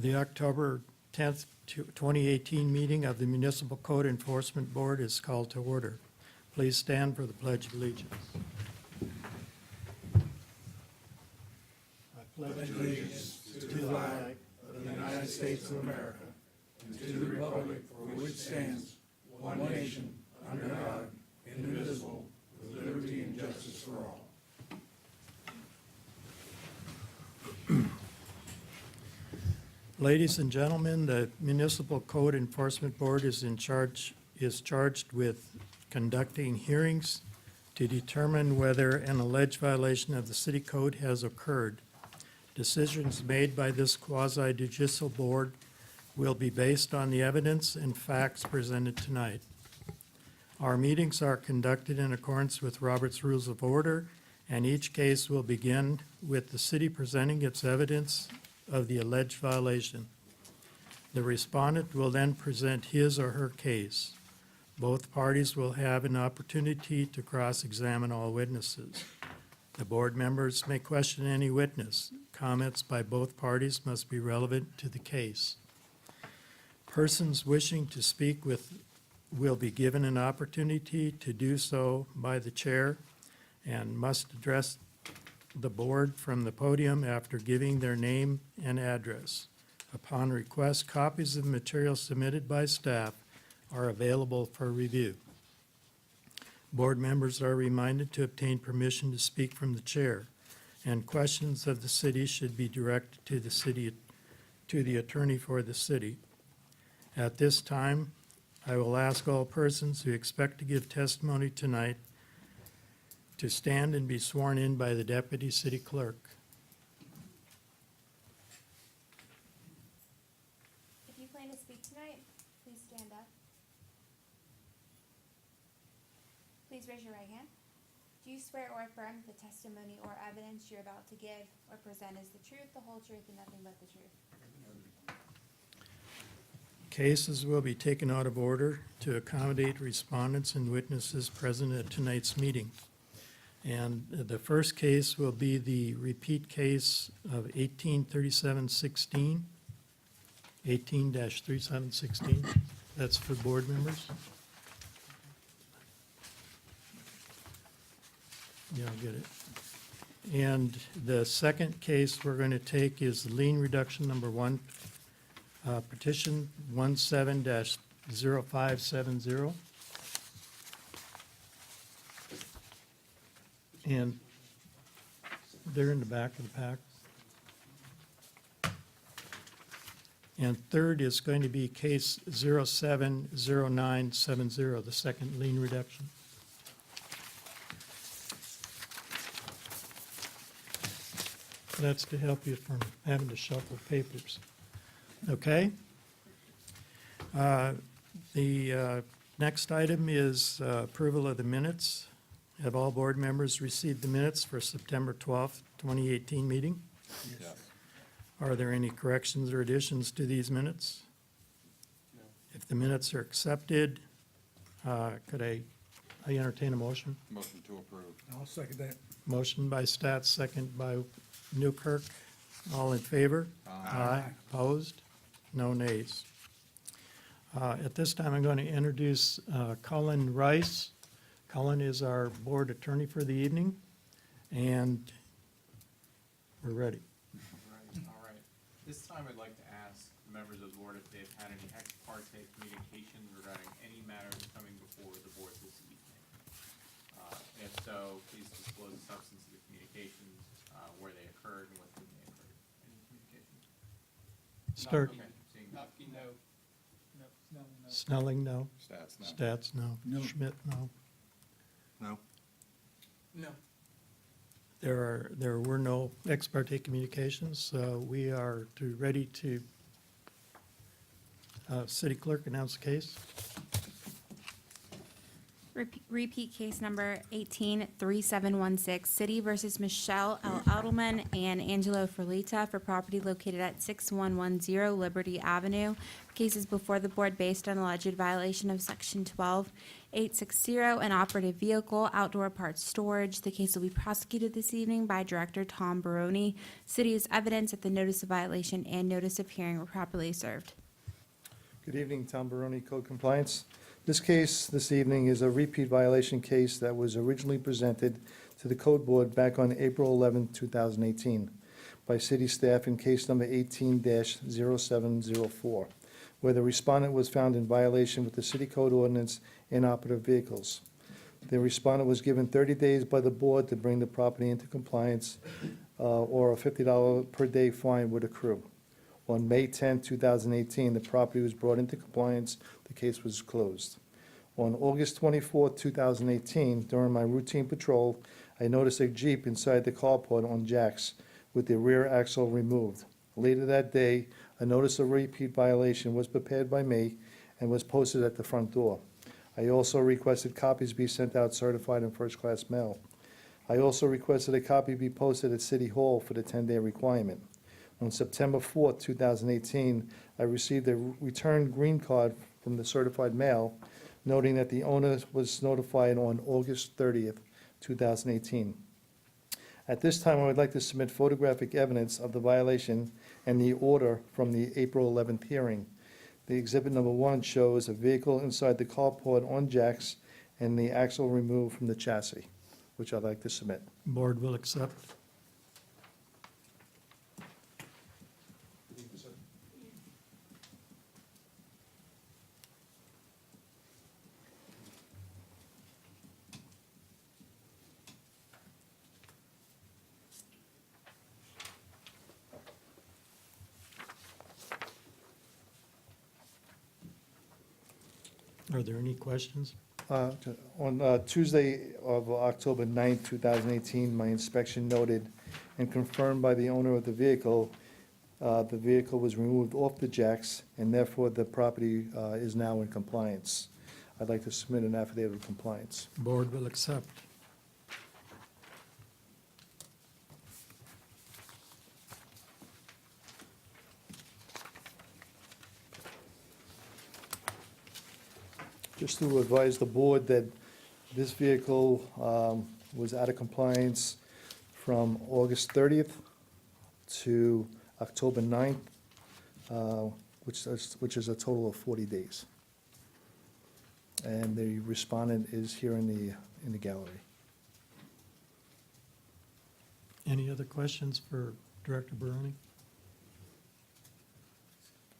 The October 10th, 2018 meeting of the Municipal Code Enforcement Board is called to order. Please stand for the Pledge of Allegiance. I pledge allegiance to the flag of the United States of America and to the republic for which stands one nation, under God, indivisible, with liberty and justice for all. Ladies and gentlemen, the Municipal Code Enforcement Board is charged with conducting hearings to determine whether an alleged violation of the city code has occurred. Decisions made by this quasi-judicial board will be based on the evidence and facts presented tonight. Our meetings are conducted in accordance with Robert's Rules of Order, and each case will begin with the city presenting its evidence of the alleged violation. The respondent will then present his or her case. Both parties will have an opportunity to cross-examine all witnesses. The board members may question any witness. Comments by both parties must be relevant to the case. Persons wishing to speak will be given an opportunity to do so by the chair and must address the board from the podium after giving their name and address. Upon request, copies of the material submitted by staff are available for review. Board members are reminded to obtain permission to speak from the chair, and questions of the city should be directed to the attorney for the city. At this time, I will ask all persons who expect to give testimony tonight to stand and be sworn in by the Deputy City Clerk. If you plan to speak tonight, please stand up. Please raise your right hand. Do you swear or affirm the testimony or evidence you're about to give or present is the truth, the whole truth, and nothing but the truth? Cases will be taken out of order to accommodate respondents and witnesses present at tonight's meeting. And the first case will be the repeat case of 183716, 18-3716. That's for board members. Yeah, I'll get it. And the second case we're going to take is lien reduction number 1, petition 17-0570. And they're in the back of the pack. And third is going to be case 070970, the second lien reduction. That's to help you from having to shuffle papers. Okay? The next item is approval of the minutes. Have all board members received the minutes for September 12th, 2018 meeting? Yes. Are there any corrections or additions to these minutes? No. If the minutes are accepted, could I entertain a motion? Motion to approve. I'll second that. Motion by Stats, second by Newkirk. All in favor? Aye. Opposed? No nays. At this time, I'm going to introduce Cullen Rice. Cullen is our board attorney for the evening, and we're ready. All right. This time I'd like to ask the members of the board if they've had any ex parte communications regarding any matters coming before the board this evening. If so, please disclose the substance of the communications, where they occurred, and with whom they occurred. Any communications? Start. Okay, seeing none. No. No. Snelling, no. Stats, no. Stats, no. No. Schmidt, no. No. No. There were no ex parte communications, so we are ready to, City Clerk, announce the case. Repeat case number 183716, City versus Michelle L. Edelmann and Angelo Ferlita for property located at 6110 Liberty Avenue. Case is before the board based on alleged violation of Section 12 860, an operative vehicle, outdoor parts storage. The case will be prosecuted this evening by Director Tom Baroni. City is evidence that the notice of violation and notice of hearing were properly served. Good evening, Tom Baroni, Code Compliance. This case this evening is a repeat violation case that was originally presented to the Code Board back on April 11, 2018, by city staff in case number 18-0704, where the respondent was found in violation with the city code ordinance inoperative vehicles. The respondent was given 30 days by the board to bring the property into compliance, or a $50 per day fine would accrue. On May 10, 2018, the property was brought into compliance. The case was closed. On August 24, 2018, during my routine patrol, I noticed a Jeep inside the carport on jacks with the rear axle removed. Later that day, a notice of repeat violation was prepared by me and was posted at the front door. I also requested copies be sent out certified in first-class mail. I also requested a copy be posted at City Hall for the 10-day requirement. On September 4, 2018, I received a return green card from the certified mail, noting that the owner was notified on August 30th, 2018. At this time, I would like to submit photographic evidence of the violation and the order from the April 11th hearing. The exhibit number 1 shows a vehicle inside the carport on jacks and the axle removed from the chassis, which I'd like to submit. Board will accept. Are there any questions? On Tuesday of October 9th, 2018, my inspection noted and confirmed by the owner of the vehicle was removed off the jacks, and therefore the property is now in compliance. I'd like to submit an affidavit of compliance. Board will accept. Just to advise the board that this vehicle was out of compliance from August 30th to October 9th, which is a total of 40 days. And the respondent is here in the gallery. Any other questions for Director Baroni?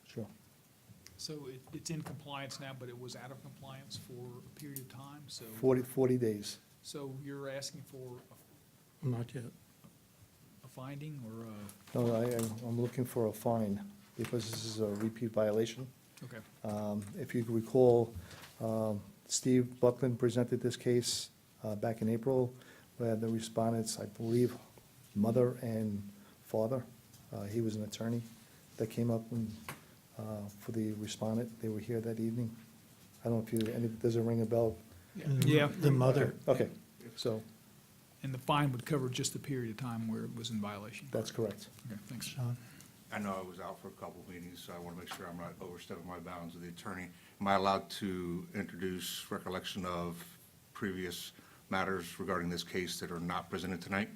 Sure. So it's in compliance now, but it was out of compliance for a period of time, so. 40 days. So you're asking for Not yet. a finding or No, I'm looking for a fine because this is a repeat violation. okay, If you recall, Steve Buckland presented this case back in April, where the respondents, I believe, mother and father, he was an attorney, that came up and, for the respondent. They were here that evening. I don't know if you, does it ring a bell? Yeah. The mother, Okay, so and the fine would cover just the period of time where it was in violation? that's correct. Okay, thanks. Sean. I know I was out for a couple of meetings, so I want to make sure I'm not overstepping my bounds with the attorney. Am I allowed to introduce recollection of previous matters regarding this case that are not presented tonight?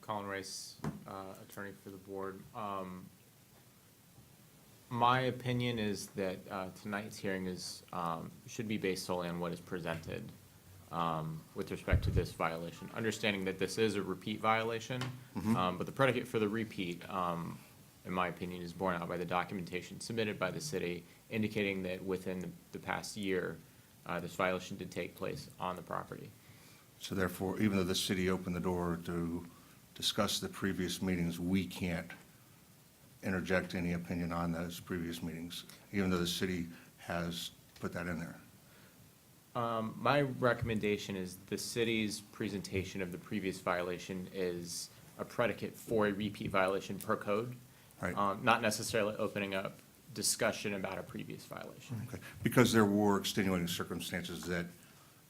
Colin Rice, attorney for the board. My opinion is that tonight's hearing is, should be based solely on what is presented with respect to this violation. Understanding that this is a repeat violation, but the predicate for the repeat, in my opinion, is borne out by the documentation submitted by the city indicating that within the past year, this violation did take place on the property. So therefore, even though the city opened the door to discuss the previous meetings, we can't interject any opinion on those previous meetings, even though the city has put that in there. My recommendation is the city's presentation of the previous violation is a predicate for a repeat violation per code. Right. Not necessarily opening up discussion about a previous violation. Okay. Because there were extenuating circumstances that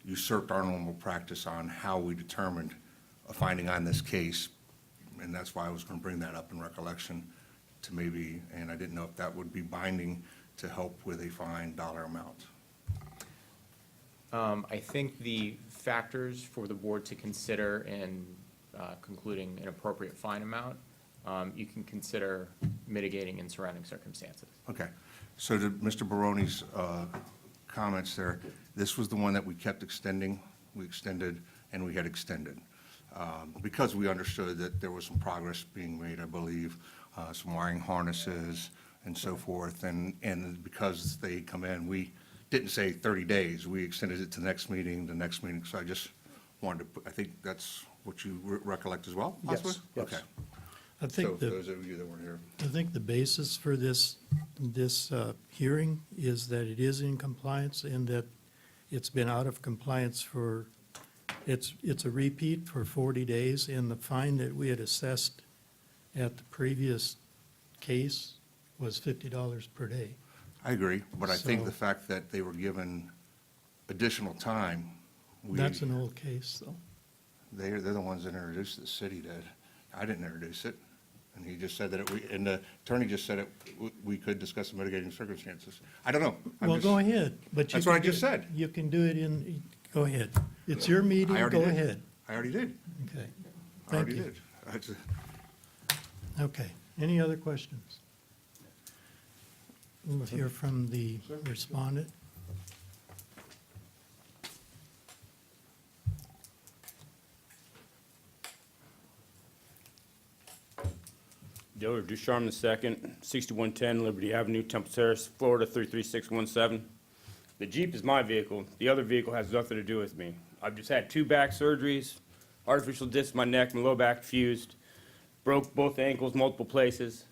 usurped our normal practice on how we determined a finding on this case, and that's why I was going to bring that up in recollection to maybe, and I didn't know if that would be binding to help with a fine dollar amount? I think the factors for the board to consider in concluding an appropriate fine amount, you can consider mitigating and surrounding circumstances. Okay, so to Mr. Baroni's comments there, this was the one that we kept extending, we extended, and we had extended. Because we understood that there was some progress being made, I believe, some wiring harnesses and so forth, and because they come in, we didn't say 30 days, we extended it to the next meeting, so I just wanted to, I think that's what you recollect as well, possibly? Yes. Okay. I So think for those of you that weren't here. I think the basis for this hearing is that it is in compliance and that it's been out of compliance for, it's a repeat for 40 days, and the fine that we had assessed at the previous case was $50 per day. I agree, but I think So- the fact that they were given additional time, That's an old case, though. they're the ones that introduced it, the city did. I didn't introduce it, and he just said that and the attorney just said we could discuss the mitigating circumstances. I don't know. I'm Well, just- go ahead, but you That's what I can do- just said. You can do it go ahead. It's your meeting, I already go did. ahead. I already did. Okay, I thank already you. did. Okay, any other questions? We'll hear from the respondent. Diller Ducharme II, 6110 Liberty Avenue, Temple Terrace, Florida 33617. The Jeep is my vehicle. The other vehicle has nothing to do with me. I've just had 2 back surgeries, artificial disc in my neck, my low back fused, broke both ankles multiple places.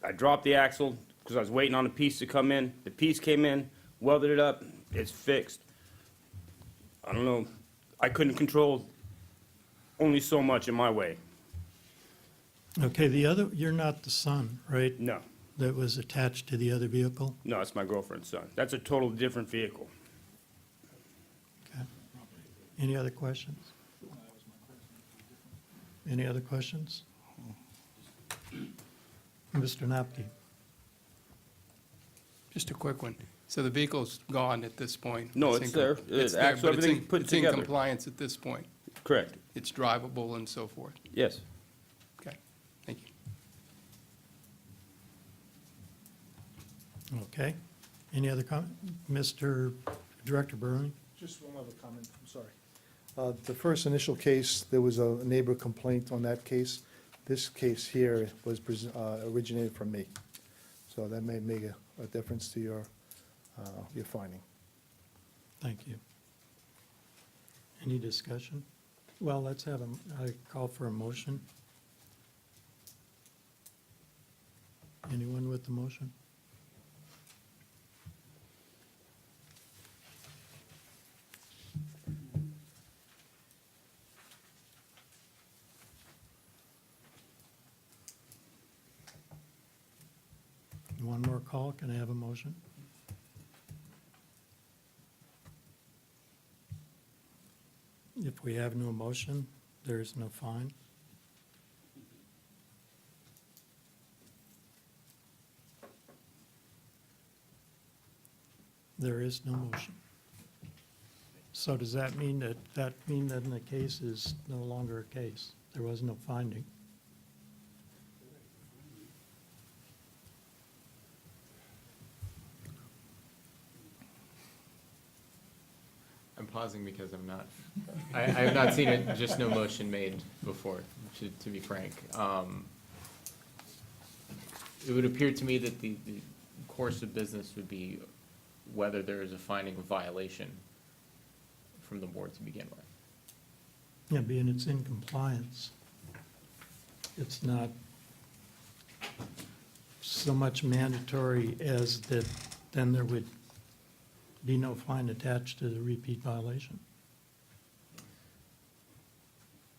I dropped the axle because I was waiting on a piece to come in. The piece came in, welded it up, it's fixed. I don't know, I couldn't control only so much in my way. Okay, the other, you're not the son, right, No, that was attached to the other vehicle? no, it's my girlfriend's son. That's a total different vehicle. Okay. Any other questions? Any other questions? Mr. Napke? Just a quick one. So the vehicle's gone at this point? No, in it's com- there. It's The there, axle, but it's in- everything put It's in together. compliance at this point? Correct, It's drivable and so forth? yes. Okay, thank you. Okay. Any other comment? Mr. Director Barone? Just one other comment, I'm sorry. The first initial case, there was a neighbor complaint on that case. This case here was originated from me. So that may make a difference to your finding. Thank you. Any discussion? Well, let's have I call for a motion. Anyone with the motion? One more call, can I have a motion? If we have no motion, there is no fine. There is no motion. So does that mean that the case is no longer a case? There was no finding? I'm pausing because I have not seen it, just no motion made before, to be frank. It would appear to me that the course of business would be whether there is a finding of violation from the board to begin with. Yeah, being it's in compliance, it's not so much mandatory as that then there would be no fine attached to the repeat violation.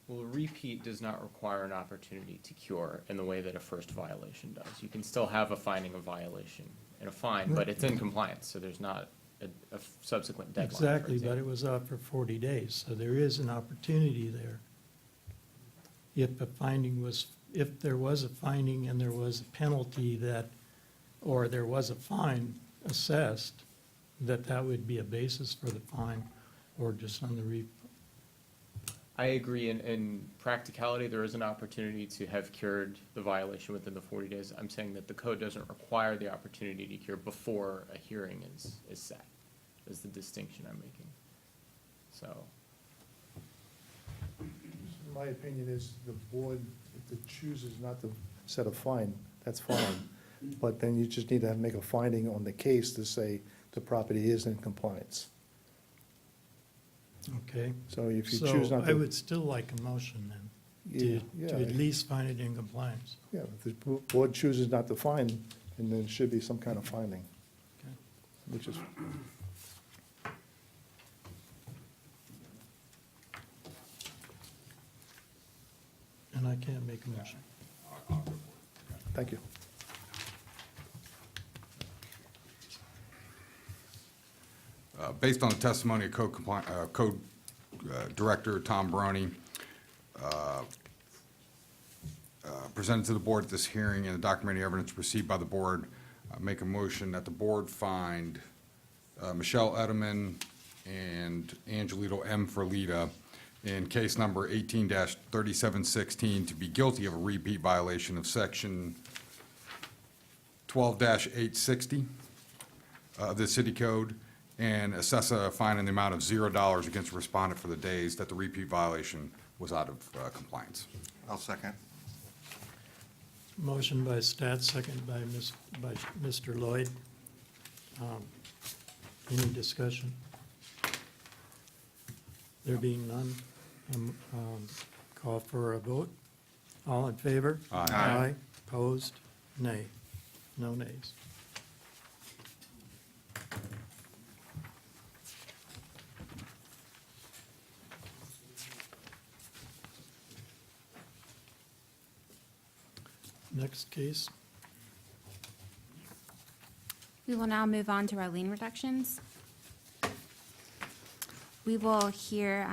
Well, a repeat does not require an opportunity to cure in the way that a first violation does. You can still have a finding of violation and a fine, but it's in compliance, so there's not a subsequent deadline. for Exactly, but example. it was up for 40 days, so there is an opportunity there. If there was a finding and there was a penalty or there was a fine, assessed, that would be a basis for the fine, or just on the I agree, in practicality, there is an opportunity to have cured the violation within the 40 days. I'm saying that the code doesn't require the opportunity to cure before a hearing is set, is the distinction I'm making. So, My opinion is the board, if it chooses not to set a fine, that's fine. But then you just need to make a finding on the case to say the property is in compliance. Okay. So if you choose not to. So I would still like a motion then, Yeah, to at least find it in compliance. Yeah, if the board chooses not to find, then there should be some kind of finding, Okay. which is, And I can't make a motion. thank you. Based on the testimony of Code Director Tom Baroni, presented to the board at this hearing and the documentary evidence received by the board, make a motion that the board find Michelle Edelmann and Angelito M. Ferlita in case number 18-3716 to be guilty of a repeat violation of section 12-860 of the city code, and assess a fine in the amount of $0 against the respondent for the days that the repeat violation was out of compliance. I'll second. Motion by Stat, second by Mr. Lloyd. Any discussion? There being none, call for a vote. All in favor? Aye. Aye. Opposed? Nay. No nays. Next case. We will now move on to our lien reductions. We will hear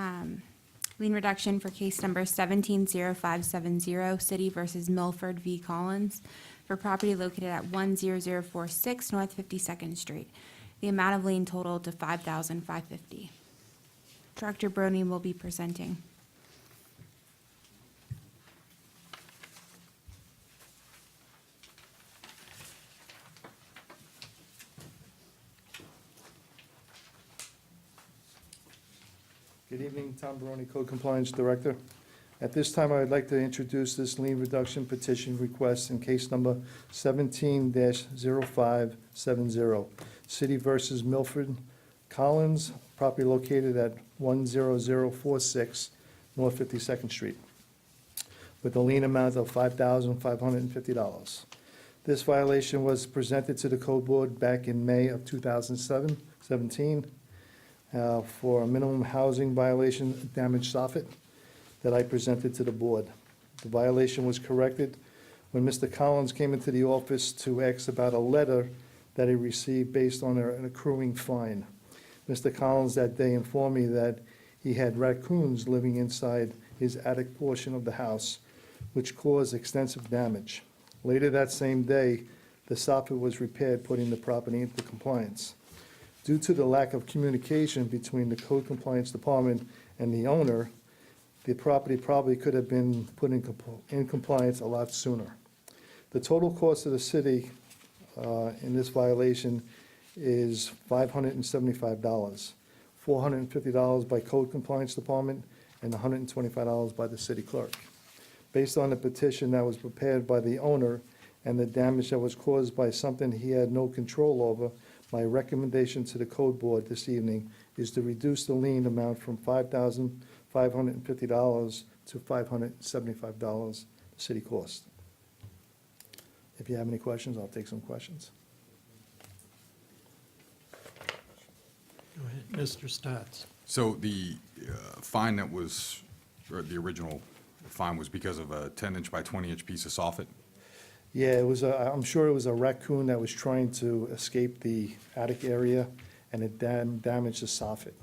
lien reduction for case number 170570, City versus Milford v. Collins, for property located at 10046 North 52nd Street. The amount of lien total to $5,550. Director Brony will be presenting. Good evening, Tom Baroni, Code Compliance Director. At this time, I would like to introduce this lien reduction petition request in case number 17-0570, City versus Milford Collins, property located at 10046 North 52nd Street, with a lien amount of $5,550. This violation was presented to the Code Board back in May of 2017 for a minimum housing violation, damaged soffit, that I presented to the board. The violation was corrected when Mr. Collins came into the office to ask about a letter that he received based on an accruing fine. Mr. Collins that day informed me that he had raccoons living inside his attic portion of the house, which caused extensive damage. Later that same day, the soffit was repaired, putting the property into compliance. Due to the lack of communication between the Code Compliance Department and the owner, the property probably could have been put in compliance a lot sooner. The total cost of the city in this violation is $575, $450 by Code Compliance Department, and $125 by the city clerk. Based on the petition that was prepared by the owner and the damage that was caused by something he had no control over, my recommendation to the Code Board this evening is to reduce the lien amount from $5,550 to $575, the city cost. If you have any questions, I'll take some questions. Go ahead, Mr. Stats. So the fine that was, or the original fine was because of a 10-inch by 20-inch piece of soffit? Yeah, it was, I'm sure it was a raccoon that was trying to escape the attic area, and it damaged the soffit.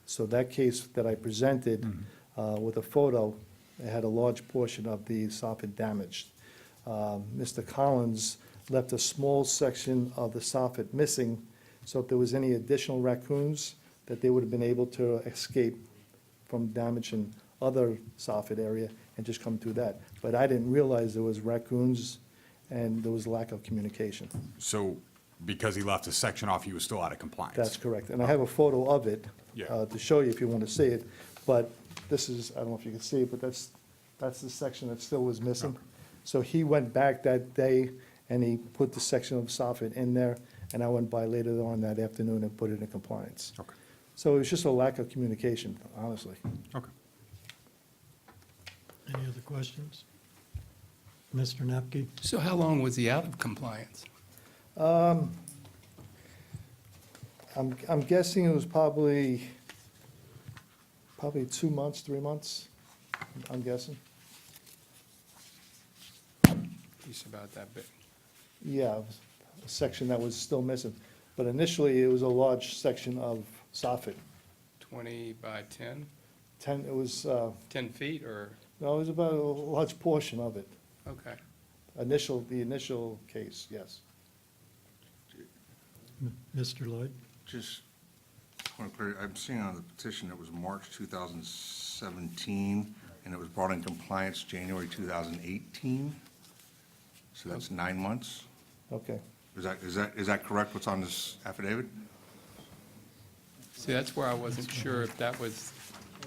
So that case that I presented with a photo, it had a large portion of the soffit damaged. Mr. Collins left a small section of the soffit missing So if there was any additional raccoons, that they would have been able to escape from damaging other soffit area and just come through that. But I didn't realize there was raccoons and there was lack of communication. So because he left a section off, he was still out of compliance? That's correct. And I have a photo of it Yeah. to show you if you want to see it. But this is, I don't know if you can see it, but that's the section that still was missing. So he went back that day and he put the section of soffit in there, and I went by later on that afternoon and put it in compliance. Okay, So it was just a lack of communication, honestly. okay. Any other questions? Mr. Napke? So how long was he out of compliance? I'm guessing it was probably 2 months, 3 months, I'm guessing. He's about that big. Yeah, it was a section that was still missing. But initially, it was a large section of soffit. 20 by 10, 10, it was, 10 feet or, no, it was about a large portion of it. okay. The initial case, yes. Mr. Lloyd? Just, point of clarity, I'm seeing on the petition it was March 2017, and it was brought in compliance January 2018. So that's 9 months. Okay. Is that correct, what's on this affidavit? See, that's where I wasn't sure if that was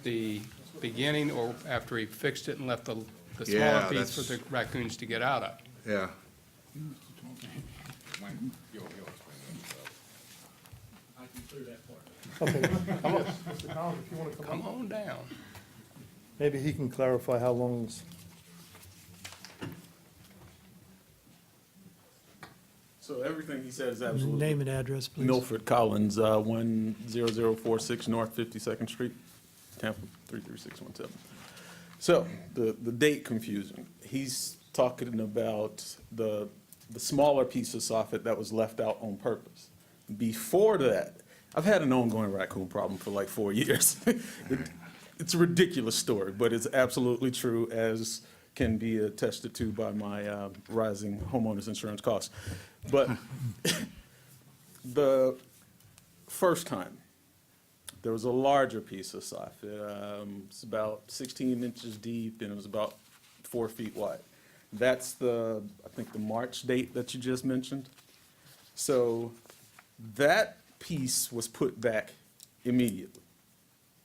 the beginning or after he fixed it and left the smaller Yeah, piece for that's- the raccoons to get out of. Yeah. Okay. Yes, Mr. Collins, if you want to Come on down. Maybe he can clarify how long it's. So everything he said is absolutely. Name and address, please. Milford Collins, 10046 North 52nd Street, Tampa 33617. So the date confusing. He's talking about the smaller piece of soffit that was left out on purpose. Before that, I've had an ongoing raccoon problem for like 4 years. It's a ridiculous story, but it's absolutely true, as can be attested to by my rising homeowners insurance costs. But the first time, there was a larger piece of soffit. It's about 16 inches deep, and it was about 4 feet wide. That's I think the March date that you just mentioned. So that piece was put back immediately,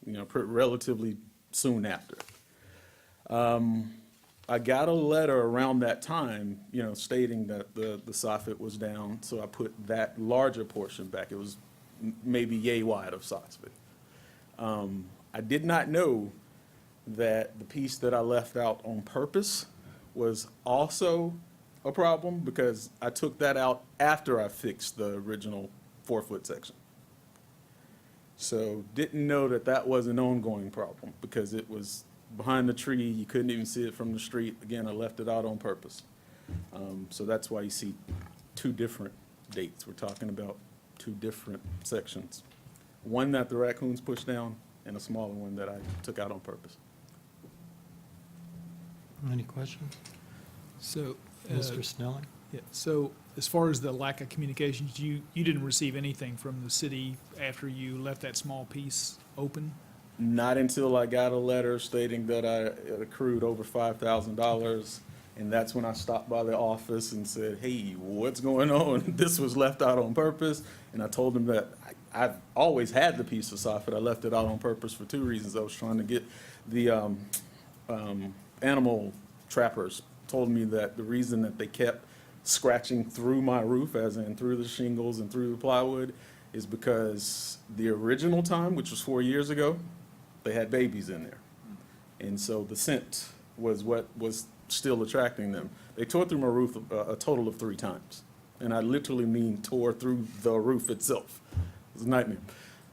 relatively soon after. I got a letter around that time, stating that the soffit was down, so I put that larger portion back. It was maybe yay wide of soffit. I did not know that the piece that I left out on purpose was also a problem, because I took that out after I fixed the original 4-foot section. So didn't know that that was an ongoing problem, because it was behind the tree. You couldn't even see it from the street. Again, I left it out on purpose. So that's why you see 2 different dates. We're talking about 2 different sections. One that the raccoons pushed down, and a smaller one that I took out on purpose. Any questions? So, Mr. Snelling? yeah, so as far as the lack of communications, you didn't receive anything from the city after you left that small piece open? Not until I got a letter stating that I had accrued over $5,000, and that's when I stopped by the office and said, hey, what's going on? This was left out on purpose. And I told them that I've always had the piece of soffit. I left it out on purpose for 2 reasons. I was trying to get the animal trappers told me that the reason that they kept scratching through my roof, as in through the shingles and through the plywood, is because the original time, which was 4 years ago, they had babies in there. And so the scent was what was still attracting them. They tore through my roof a total of 3 times. And I literally mean tore through the roof itself. It was a nightmare.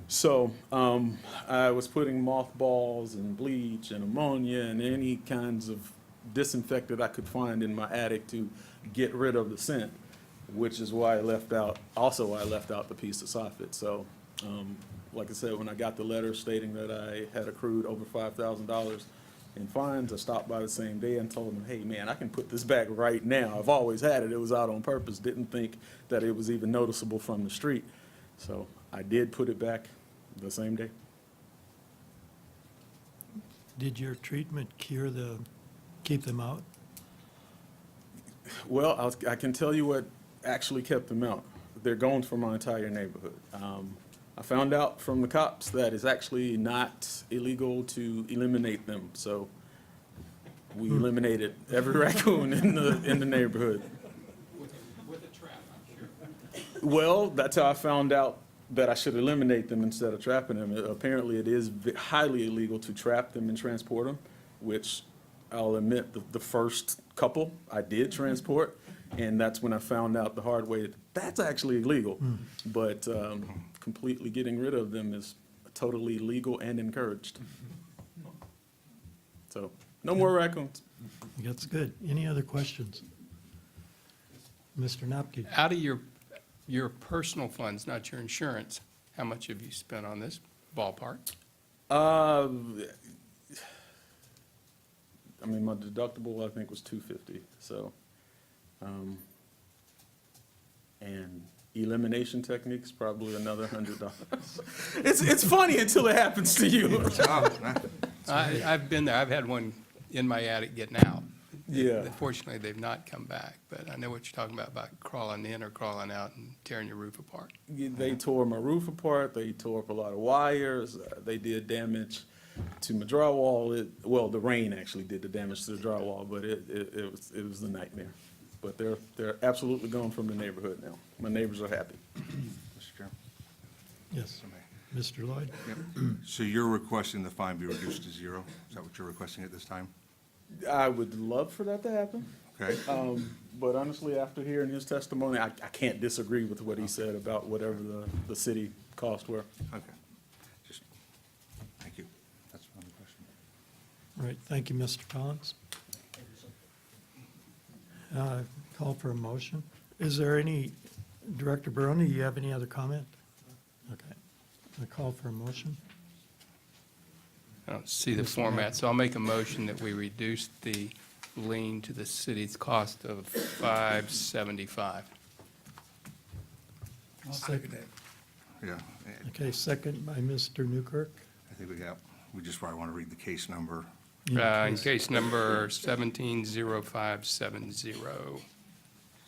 So I was putting mothballs and bleach and ammonia and any kinds of disinfectant I could find in my attic to get rid of the scent, which is why I left out the piece of soffit. So like I said, when I got the letter stating that I had accrued over $5,000 in fines, I stopped by the same day and told them, hey, man, I can put this back right now. I've always had it. It was out on purpose. Didn't think that it was even noticeable from the street. So I did put it back the same day. Did your treatment keep them out? Well, I can tell you what actually kept them out. They're gone from my entire neighborhood. I found out from the cops that it's actually not illegal to eliminate them, so we eliminated every raccoon in the neighborhood. With a trap, I'm sure. Well, that's how I found out that I should eliminate them instead of trapping them. Apparently, it is highly illegal to trap them and transport them, which I'll admit, the first couple I did transport, and that's when I found out the hard way, that's actually illegal. But completely getting rid of them is totally legal and encouraged. So, no more raccoons. That's good. Any other questions? Mr. Napke? Out of your personal funds, not your insurance, how much have you spent on this ballpark? I mean, my deductible, I think, was $250, so. And elimination techniques, probably another $100. It's funny until it happens to you. I've been there. I've had one in my attic getting out. Yeah. Fortunately, they've not come back, but I know what you're talking about crawling in or crawling out and tearing your roof apart. They tore my roof apart, they tore up a lot of wires, they did damage to my drywall. Well, the rain actually did the damage to the drywall, but it was a nightmare. But they're absolutely gone from the neighborhood now. My neighbors are happy. Mr. Chairman? Yes. Mr. Lloyd? Yep. So you're requesting the fine be reduced to 0? Is that what you're requesting at this time? I would love for that to happen. Okay. But honestly, after hearing his testimony, I can't disagree with what he said about whatever the city costs were. Okay. Just, thank you. That's my only question. All right, thank you, Mr. Collins. Call for a motion. Is there any, Director Barone, do you have any other comment? Okay. I call for a motion. I don't see the format, so I'll make a motion that we reduce the lien to the city's cost of $575. I'll second that. Yeah. Okay, second by Mr. Newkirk. I think we just probably want to read the case number. In case number 170570.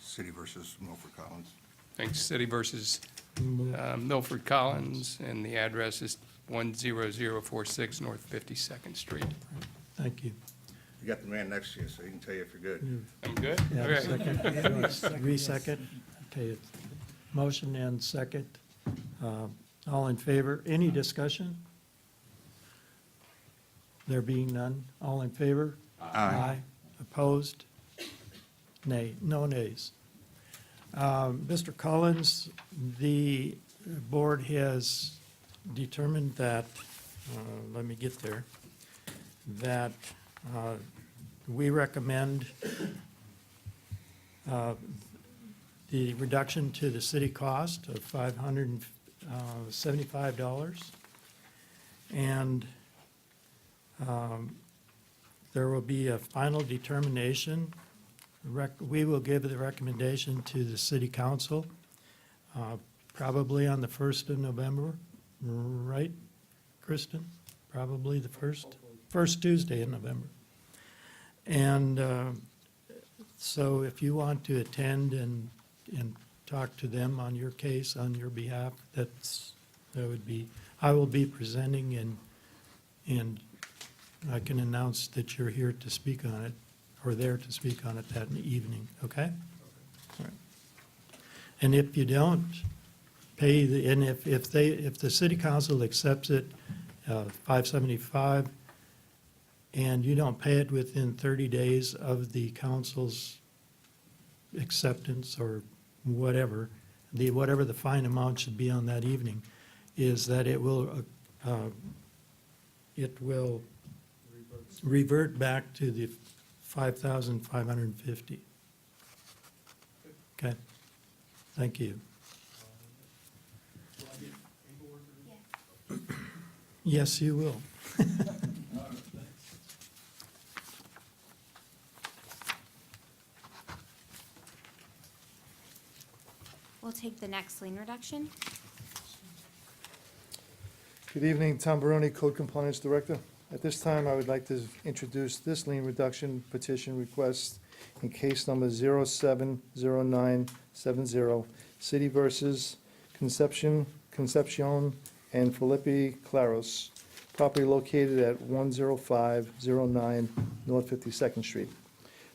City versus Milford Collins. Thanks, City versus Milford Collins, and the address is 10046 North 52nd Street. Thank you. You got the man next to you, so he can tell you if you're good. I'm good? Yeah, Okay. second. Re-second. Okay, it's motion and second. All in favor? Any discussion? There being none, all in favor? Aye. Opposed? Nay, no nays. Mr. Collins, the board has determined that, let me get there, that we recommend the reduction to the city cost of $575. And there will be a final determination. We will give the recommendation to the city council, probably on the 1st of November, right, Kristen? Probably the first Tuesday in November. And so if you want to attend and talk to them on your case, on your behalf, that would be, I will be presenting and I can announce that you're here to speak on it, or there to speak on it that evening, okay? All right. And if you don't pay and if the city council accepts it, $575, and you don't pay it within 30 days of the council's acceptance or whatever, whatever the fine amount should be on that evening, is that it will revert back to the 5,550. Okay, thank you. Yes, you will. We'll take the next lien reduction. Good evening, Tom Baroni, Code Compliance Director. At this time, I would like to introduce this lien reduction petition request in case number 070970, City versus Concepcion and Felipe Claros, property located at 10509 North 52nd Street.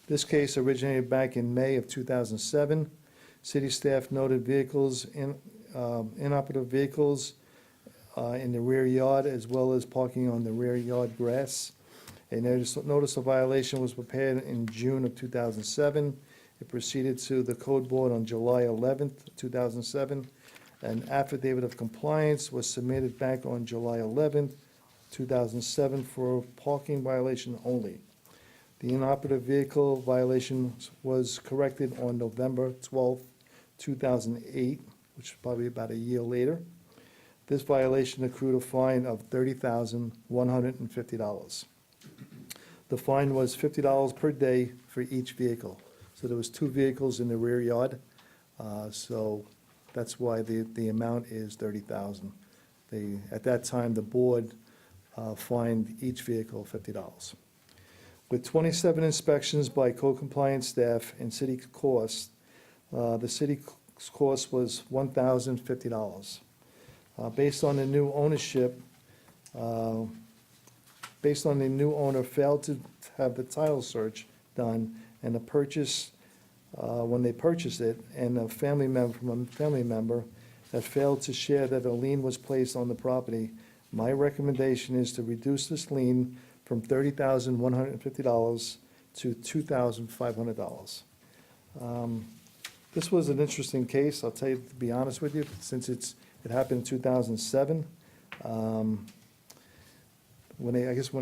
This case originated back in May of 2007. City staff noted inoperative vehicles in the rear yard, as well as parking on the rear yard grass. A notice of violation was prepared in June of 2007. It proceeded to the Code Board on July 11th, 2007. An affidavit of compliance was submitted back on July 11th, 2007 for parking violation only. The inoperative vehicle violation was corrected on November 12th, 2008, which is probably about a year later. This violation accrued a fine of $30,150. The fine was $50 per day for each vehicle. So there was 2 vehicles in the rear yard, so that's why the amount is $30,000. At that time, the board fined each vehicle $50. With 27 inspections by code compliance staff and city cost, the city's cost was $1,050. Based on the new ownership, based on the new owner failed to have the title search done and the purchase, when they purchased it, and a family member that failed to share that a lien was placed on the property, my recommendation is to reduce this lien from $30,150 to $2,500. This was an interesting case, I'll tell you, to be honest with you, since it happened in 2007. When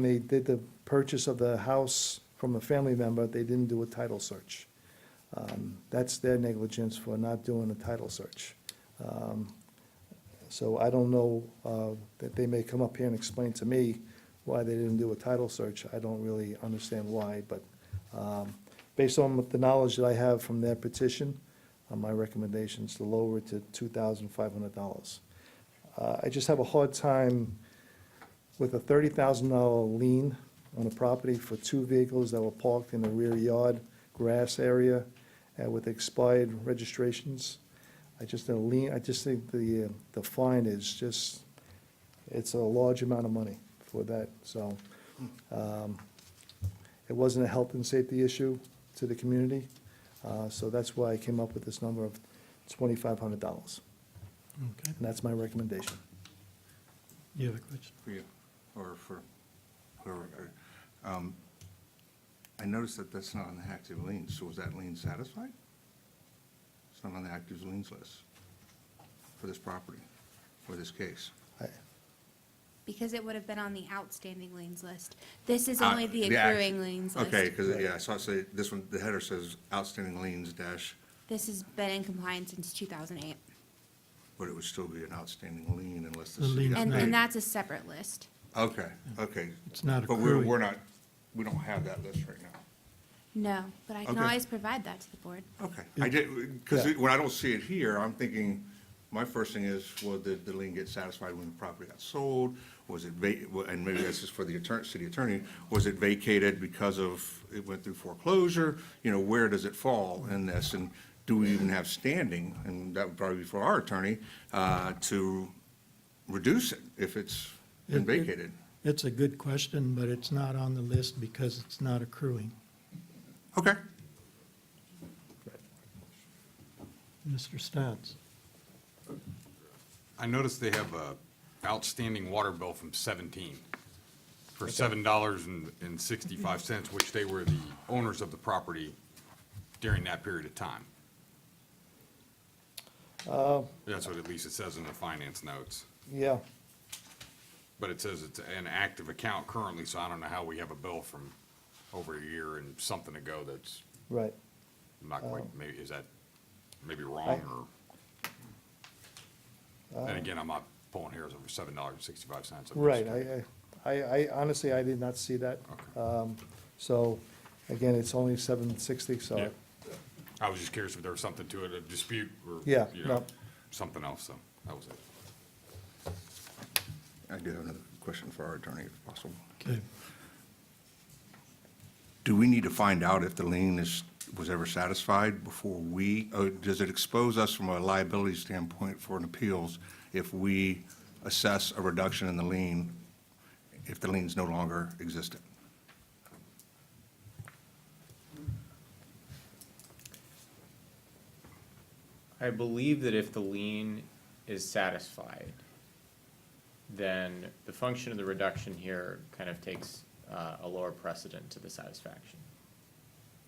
they did the purchase of the house from a family member, they didn't do a title search. That's their negligence for not doing a title search. So I don't know, that they may come up here and explain to me why they didn't do a title search. I don't really understand why, but based on the knowledge that I have from their petition, my recommendation is to lower it to $2,500. I just have a hard time with a $30,000 lien on a property for 2 vehicles that were parked in the rear yard grass area with expired registrations. I just think the fine is just, it's a large amount of money for that, so. It wasn't a health and safety issue to the community, so that's why I came up with this number of $2,500. Okay. And that's my recommendation. You have a question? For you, or for whoever. I noticed that that's not on the active liens, so was that lien satisfied? It's not on the active liens list for this property, for this case. Because it would have been on the outstanding liens list. This is only the act- accruing liens list. Okay, because, yeah, so I say, this one, the header says outstanding liens dash, This has been in compliance since 2008. but it would still be an outstanding lien unless the The city. lien's got And, not- paid. and that's a separate list. Okay, okay. It's not But accruing. we're not, we don't have that list right now. No, but I can Okay. always provide that to the board. Okay, I did, because when I don't see it here, I'm thinking, my first thing is, well, did the lien get satisfied when the property got sold? Was it and maybe this is for the city attorney, was it vacated because of, it went through foreclosure? You know, where does it fall in this? And do we even have standing, and that would probably be for our attorney, to reduce it if it's been vacated? It's a good question, but it's not on the list because it's not accruing. Okay. Mr. Stantz? I noticed they have a outstanding water bill from 17 for $7.65, which they were the owners of the property during that period of time. That's what at least it says in the finance notes. Yeah, But it says it's an active account currently, so I don't know how we have a bill from over a year and something ago that's right. not quite, maybe, is that maybe wrong or? And again, I'm not pulling hairs over $7.65. Right, I honestly, I did not see that. So, again, it's only 760, so. Yeah. I was just curious if there was something to it, a dispute or, Yeah, you know, no. something else, so that was it. I do have another question for our attorney, if possible. Okay. Do we need to find out if the lien was ever satisfied before does it expose us from a liability standpoint for an appeals if we assess a reduction in the lien, if the lien's no longer existent? I believe that if the lien is satisfied, then the function of the reduction here kind of takes a lower precedent to the satisfaction.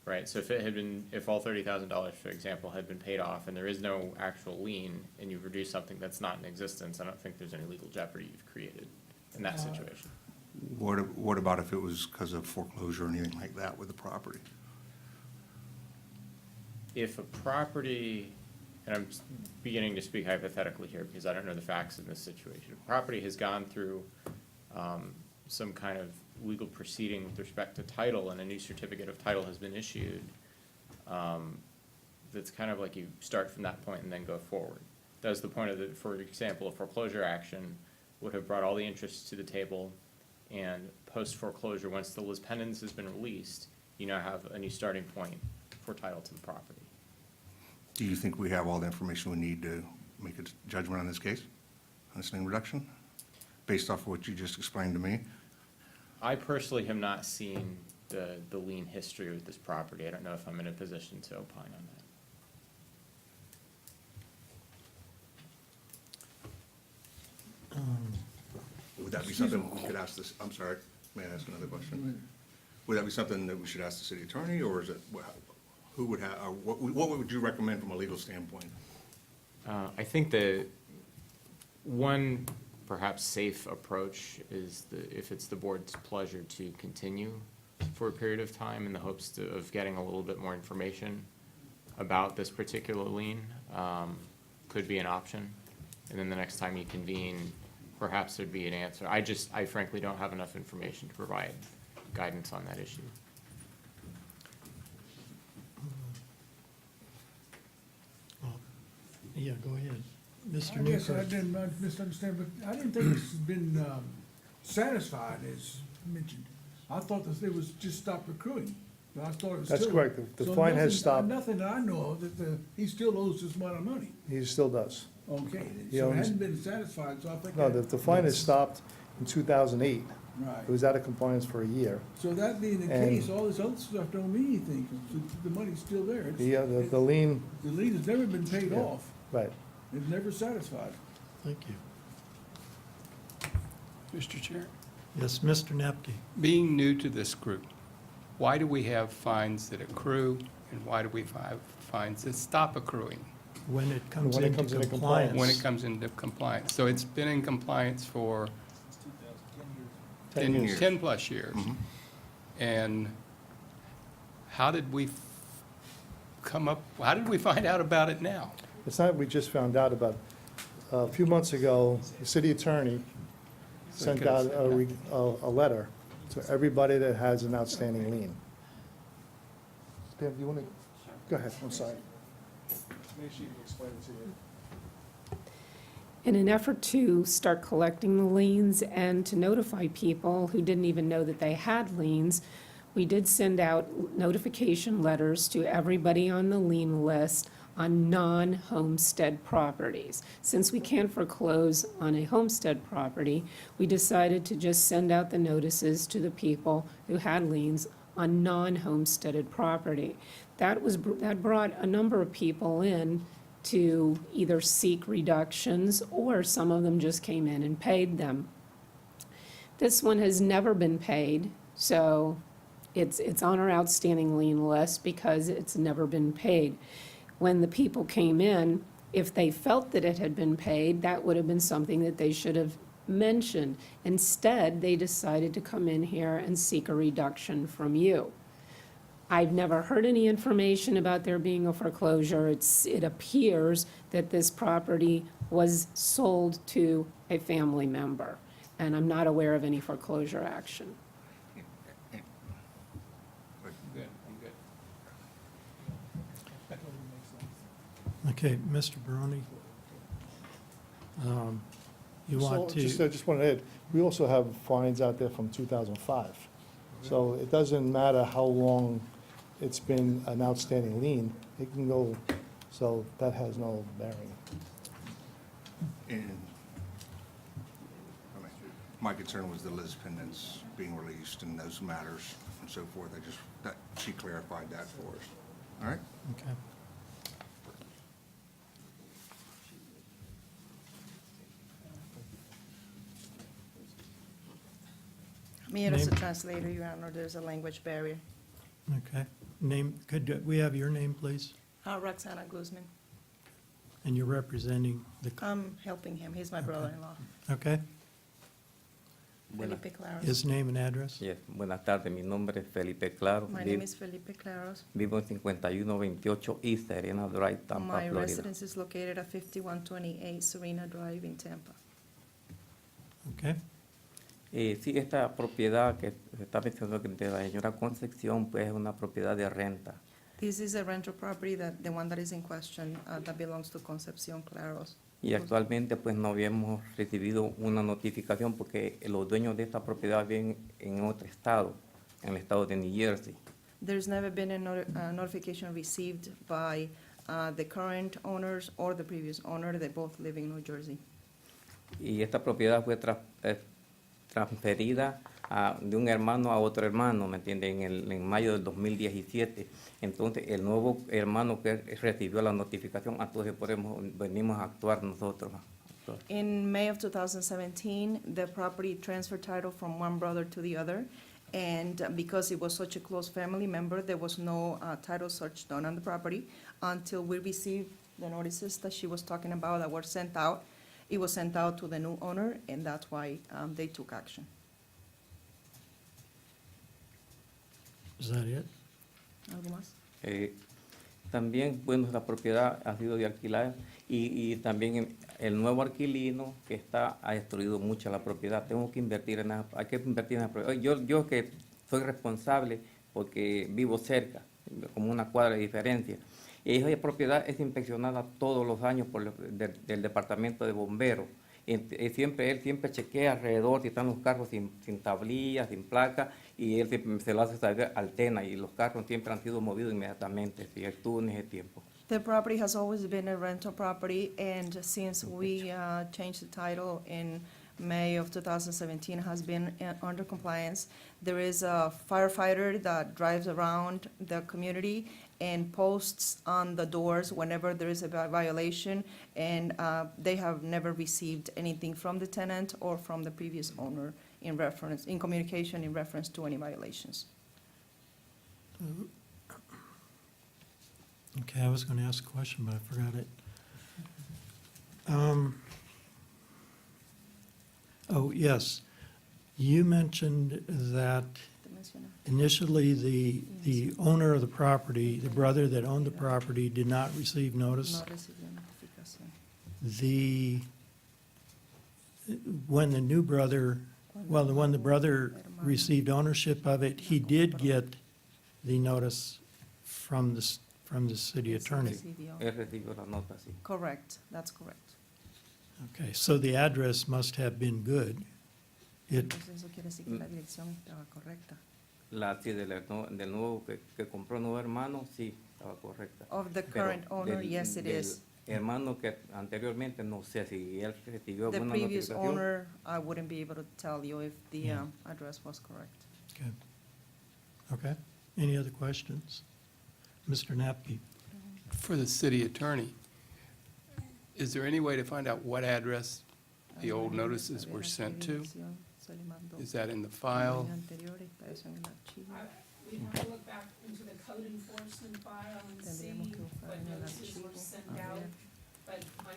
Right, so if it had been, if all $30,000, for example, had been paid off and there is no actual lien and you've reduced something that's not in existence, I don't think there's any legal jeopardy you've created in that situation. What about if it was because of foreclosure or anything like that with the property? If a property, and I'm beginning to speak hypothetically here because I don't know the facts in this situation. If property has gone through some kind of legal proceeding with respect to title and a new certificate of title has been issued, that's kind of like you start from that point and then go forward. That's the point of the, for example, a foreclosure action would have brought all the interests to the table, and post foreclosure, once the lis pendens has been released, you now have a new starting point for title to the property. Do you think we have all the information we need to make a judgment on this case, on this lien reduction, based off of what you just explained to me? I personally have not seen the lien history with this property. I don't know if I'm in a position to opine on that. Would that be something we could ask this, I'm sorry, may I ask another question? Would that be something that we should ask the city attorney, or is it, who would have, or what would you recommend from a legal standpoint? I think the one perhaps safe approach is if it's the board's pleasure to continue for a period of time in the hopes of getting a little bit more information about this particular lien, could be an option. And then the next time you convene, perhaps there'd be an answer. I frankly don't have enough information to provide guidance on that issue. Yeah, go ahead. Mr. I guess I Newkirk. didn't misunderstand, but I didn't think it's been satisfied, as mentioned. I thought that it was just stopped accruing, but I thought it was still. That's correct. The So fine has nothing- stopped. Nothing that I know of, that he still owes this amount of money. He still does. Okay, He so it owns- hasn't been satisfied, so I think. No, that- the fine has stopped in 2008. Right. It was out of compliance for a year. So that being the And- case, all this other stuff don't mean anything, 'cause the money's still there. The lien, The lien has never been paid Yeah. off. right. It's never satisfied. Thank you. Mr. Chair, Yes, Mr. Nepke. being new to this group, why do we have fines that accrue, and why do we have fines that stop accruing When it comes When it into comes into compliance. when it comes into compliance? So it's been in compliance for 10 years. 10-plus years. Mhm. And how did we how did we find out about it now? It's not, we just found out about, a few months ago, the city attorney sent out a letter to everybody that has an outstanding lien. Dan, do you want to, go ahead, I'm sorry. Maybe she can explain it to you. In an effort to start collecting the liens and to notify people who didn't even know that they had liens, we did send out notification letters to everybody on the lien list on non-homestead properties. Since we can't foreclose on a homestead property, we decided to just send out the notices to the people who had liens on non-homesteaded property. That brought a number of people in to either seek reductions, or some of them just came in and paid them. This one has never been paid, so it's on our outstanding lien list because it's never been paid. When the people came in, if they felt that it had been paid, that would have been something that they should have mentioned. Instead, they decided to come in here and seek a reduction from you. I've never heard any information about there being a foreclosure. It appears that this property was sold to a family member, and I'm not aware of any foreclosure action. Good, I'm good. Okay, Mr. Barone. You want So, to, just want to add, we also have fines out there from 2005. So it doesn't matter how long it's been an outstanding lien, it can go, so that has no bearing. And, I mean, my concern was the Liz pendants being released and those matters and so forth. She clarified that for us. All right? okay. Me as a Name? translator, Your Honor, there's a language barrier. Okay. Name, could we have your name, please? Roxana Guzman. And you're representing the, I'm helping him. He's my brother-in-law. okay? Felipe Claros. His name and address? Yes, buenas tardes, mi nombre es Felipe Claro. My name is Felipe Claros. Vivo en 5128 East Serena Drive, Tampa, My Florida. residence is located at 5128 Serena Drive in Tampa. Okay. Sí, esta propiedad que se está mencionando de la señora Concepción, pues es una propiedad de renta. This is a rental property that, the one that is in question, that belongs to Concepcion Claros. Y actualmente pues no habíamos recibido una notificación porque los dueños de esta propiedad viven en otro estado, en el estado de New Jersey. There's never been a notification received by the current owners or the previous owner. They both live in New Jersey. Y esta propiedad fue transferida de un hermano a otro hermano, ¿me entienden? En mayo del 2017. Entonces, el nuevo hermano que recibió la notificación, entonces venimos a actuar nosotros. In May of 2017, the property transferred title from one brother to the other. And because it was such a close family member, there was no title search done on the property until we received the notices that she was talking about that were sent out. It was sent out to the new owner, and that's why they took action. Is that it? ¿Algo más? También, bueno, la propiedad ha sido de alquilar y también el nuevo alquilino que ha destruido mucho la propiedad. Tengo que invertir hay que invertir en la propiedad. Yo que soy responsable porque vivo cerca, como una cuadra de diferencia. Y esa propiedad es inspeccionada todos los años del departamento de bomberos. Él siempre chequea alrededor si están los carros sin tablillas, sin placa, y él siempre se lo hace saber al TENA, y los carros siempre han sido movidos inmediatamente, si estuvo en ese tiempo. The property has always been a rental property, and since we changed the title in May of 2017, has been under compliance. There is a firefighter that drives around the community and posts on the doors whenever there is a violation, and they have never received anything from the tenant or from the previous owner in communication in reference to any violations. Okay, I was going to ask a question, but I forgot it. Oh, yes. You mentioned that initially the owner of the property, the brother that owned the property, did not receive notice. No recibió notificación. When the brother received ownership of it, he did get the notice from the city attorney. Recibió. Él recibió la nota, sí. Correct, that's correct. Okay, so the address must have been good. It, Entonces eso quiere decir que la dirección estaba correcta. Sí, del nuevo que compró el nuevo hermano, sí, estaba correcta. Of the Pero current owner, yes, it is. Hermano que anteriormente, no sé si él recibió The alguna previous notificación. owner, I wouldn't be able to tell you if the Yeah. address was correct. okay. Okay, any other questions? Mr. Napke? For the city attorney, is there any way to find out what address the old notices were sent to? Is that in the file? We have to look back into the code enforcement file and see what notices were sent out. But my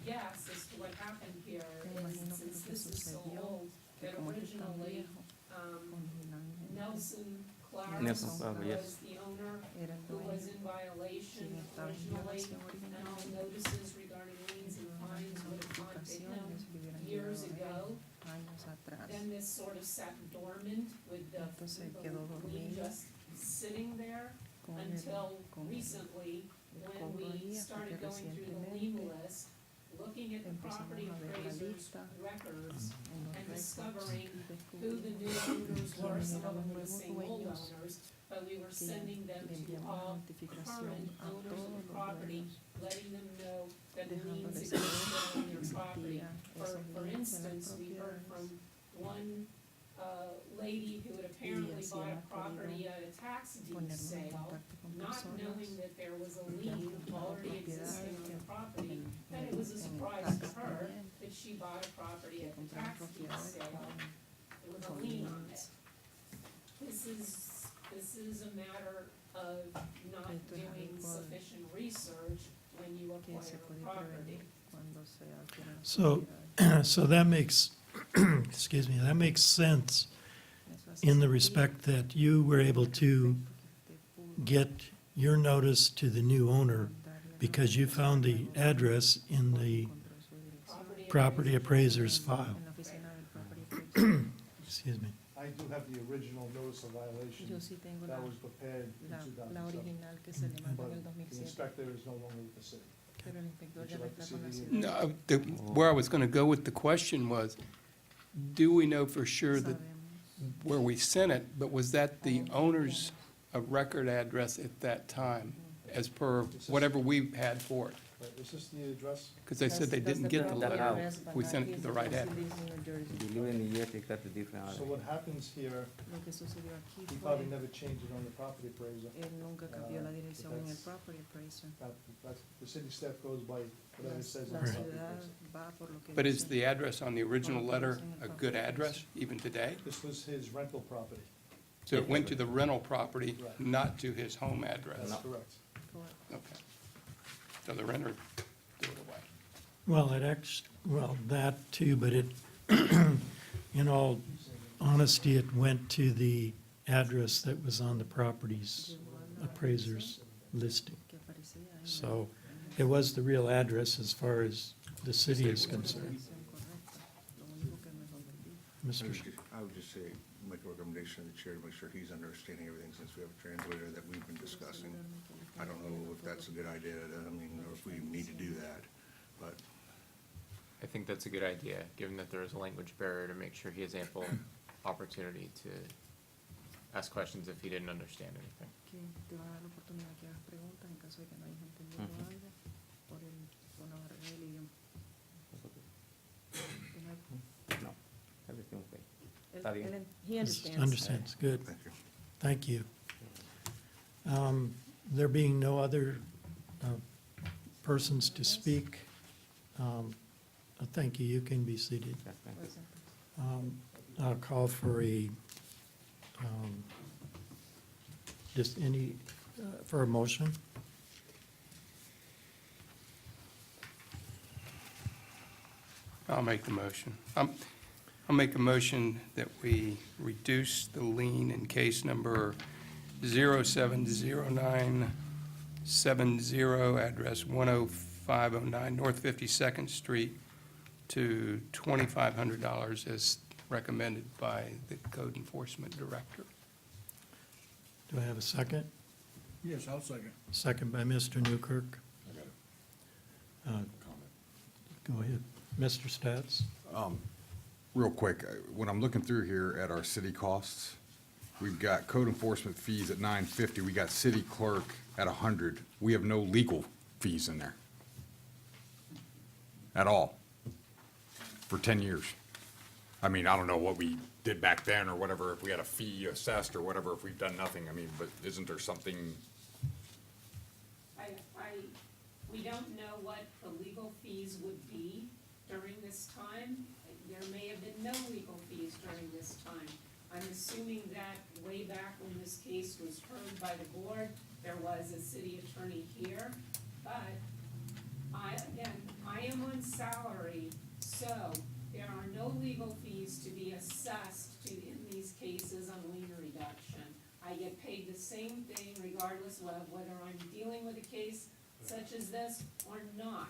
guess as to what happened here is, since this is so old, that originally, Nelson Nelson Claros Claros, yes. was the owner who was in violation originally, and all notices regarding liens and fines would have gone to him years ago. Then this sort of sat dormant with the lien just sitting there until recently, when we started going through the lien list, looking at the property Empezamos a ver la appraiser's lista records en los and récords discovering y who the new owners were, quiénes some eran of los them were the nuevos same old dueños, owners, but we were que ya sending them le to enviamos la all notificación current a owners of todos the los property, dueños, letting them know that the liens dejándoles existed on saber their que property. existía For esos liens en las instance, we heard from propiedades. one lady who had apparently así bought a hemos property podido at a tax deed ponernos en sale, contacto con not personas knowing that there was a que han lien comprado already existing on the property, en- and it was a en surprise to tax her también, that she bought a property que at the compraron tax deed propiedades sale with a con lien on it. liens. This is a matter of not Esto es doing algo sufficient research when you que se acquire puede a property. prevenir cuando se adquieren las So, propiedades. so that makes, excuse me, that makes sense Eso hace in the sentido, respect that you were able to porque usted pudo get your notice to the new owner darle because you found the address in the encontró su dirección property appraiser's file. en la oficina del property appraiser. Excuse me. I do have the original notice of violation Yo sí tengo that was prepared in la 2007. original que se le mandó en el But the 2007, inspector is no longer with the city. pero el inspector Would ya you no like to está see con la the- ciudad. No, where I was going to go with the question was, do we know for sure that Sabemos. where we sent it, but was that the owner's record address at that time, as per whatever we had for it? Right, is this the address? Because they said they That's didn't get the property letter. address, but We not sent it to his, the right because he address. lives in New Jersey. You live in New Jersey, got the different So what happens here, Lo que sucedió aquí he fue, probably never changed it on the property appraiser. él nunca cambió la but dirección en el that's- property appraiser. That's, the city staff goes by whatever it says on La the property ciudad appraiser. va por lo que But is dice. the address on the original letter a good address, even today? This was his rental property. So it went to the rental property, Right. not to his home address? That's correct. Correct. Okay. So the renter threw it away. Well, well, that too, but it, in all honesty, it went to the address that was on the property's appraiser's listing. Que aparecía ahí en So it was the real address as far as the city is la concerned. dirección correcta. Lo único que me confundí. Mr. I would just say, make a recommendation to the chair to make sure he's understanding everything since we have a translator that we've been discussing. I don't know if that's a good idea, I mean, or if we need to do that, but I think that's a good idea, given that there is a language barrier, to make sure he has ample opportunity to ask questions if he didn't understand anything. Que te va a dar la oportunidad que hagas preguntas en caso de que no hayas entendido algo por el tono del idioma. Que no hay- No, everything okay. él- Está bien. él- He understands. Understands, good. thank you. Thank you. There being no other persons to speak, thank you, you can be seated. Yeah, thank you. Pues, entonces, I'll call for just for a motion. I'll make the motion. I'll make a motion that we reduce the lien in case number 070970, address 10509 North 52nd Street, to $2,500 as recommended by the Code Enforcement Director. Do I have a second? Yes, I'll second. Second by Mr. Newkirk. Go ahead. Mr. Stats? Real quick, when I'm looking through here at our city costs, we've got code enforcement fees at $950, we got city clerk at $100. We have no legal fees in there at all for 10 years. I mean, I don't know what we did back then or whatever, if we had a fee assessed or whatever, if we've done nothing. I mean, but isn't there something? We don't know what the legal fees would be during this time. There may have been no legal fees during this time. I'm assuming that way back when this case was heard by the board, there was a city attorney here. But I am on salary, so there are no legal fees to be assessed to in these cases on lien reduction. I get paid the same thing regardless of whether I'm dealing with a case such as this or not.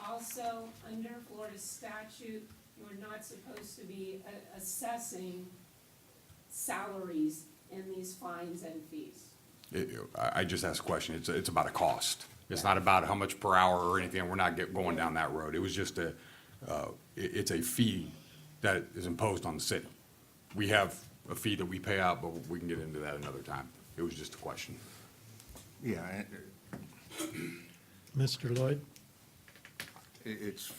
Also, under Florida statute, you're not supposed to be assessing salaries in these fines and fees. I just asked a question. It's about a cost. It's not about how much per hour or anything. We're not going down that road. It was just it's a fee that is imposed on the city. We have a fee that we pay out, but we can get into that another time. It was just a question. Yeah, Mr. Lloyd? it's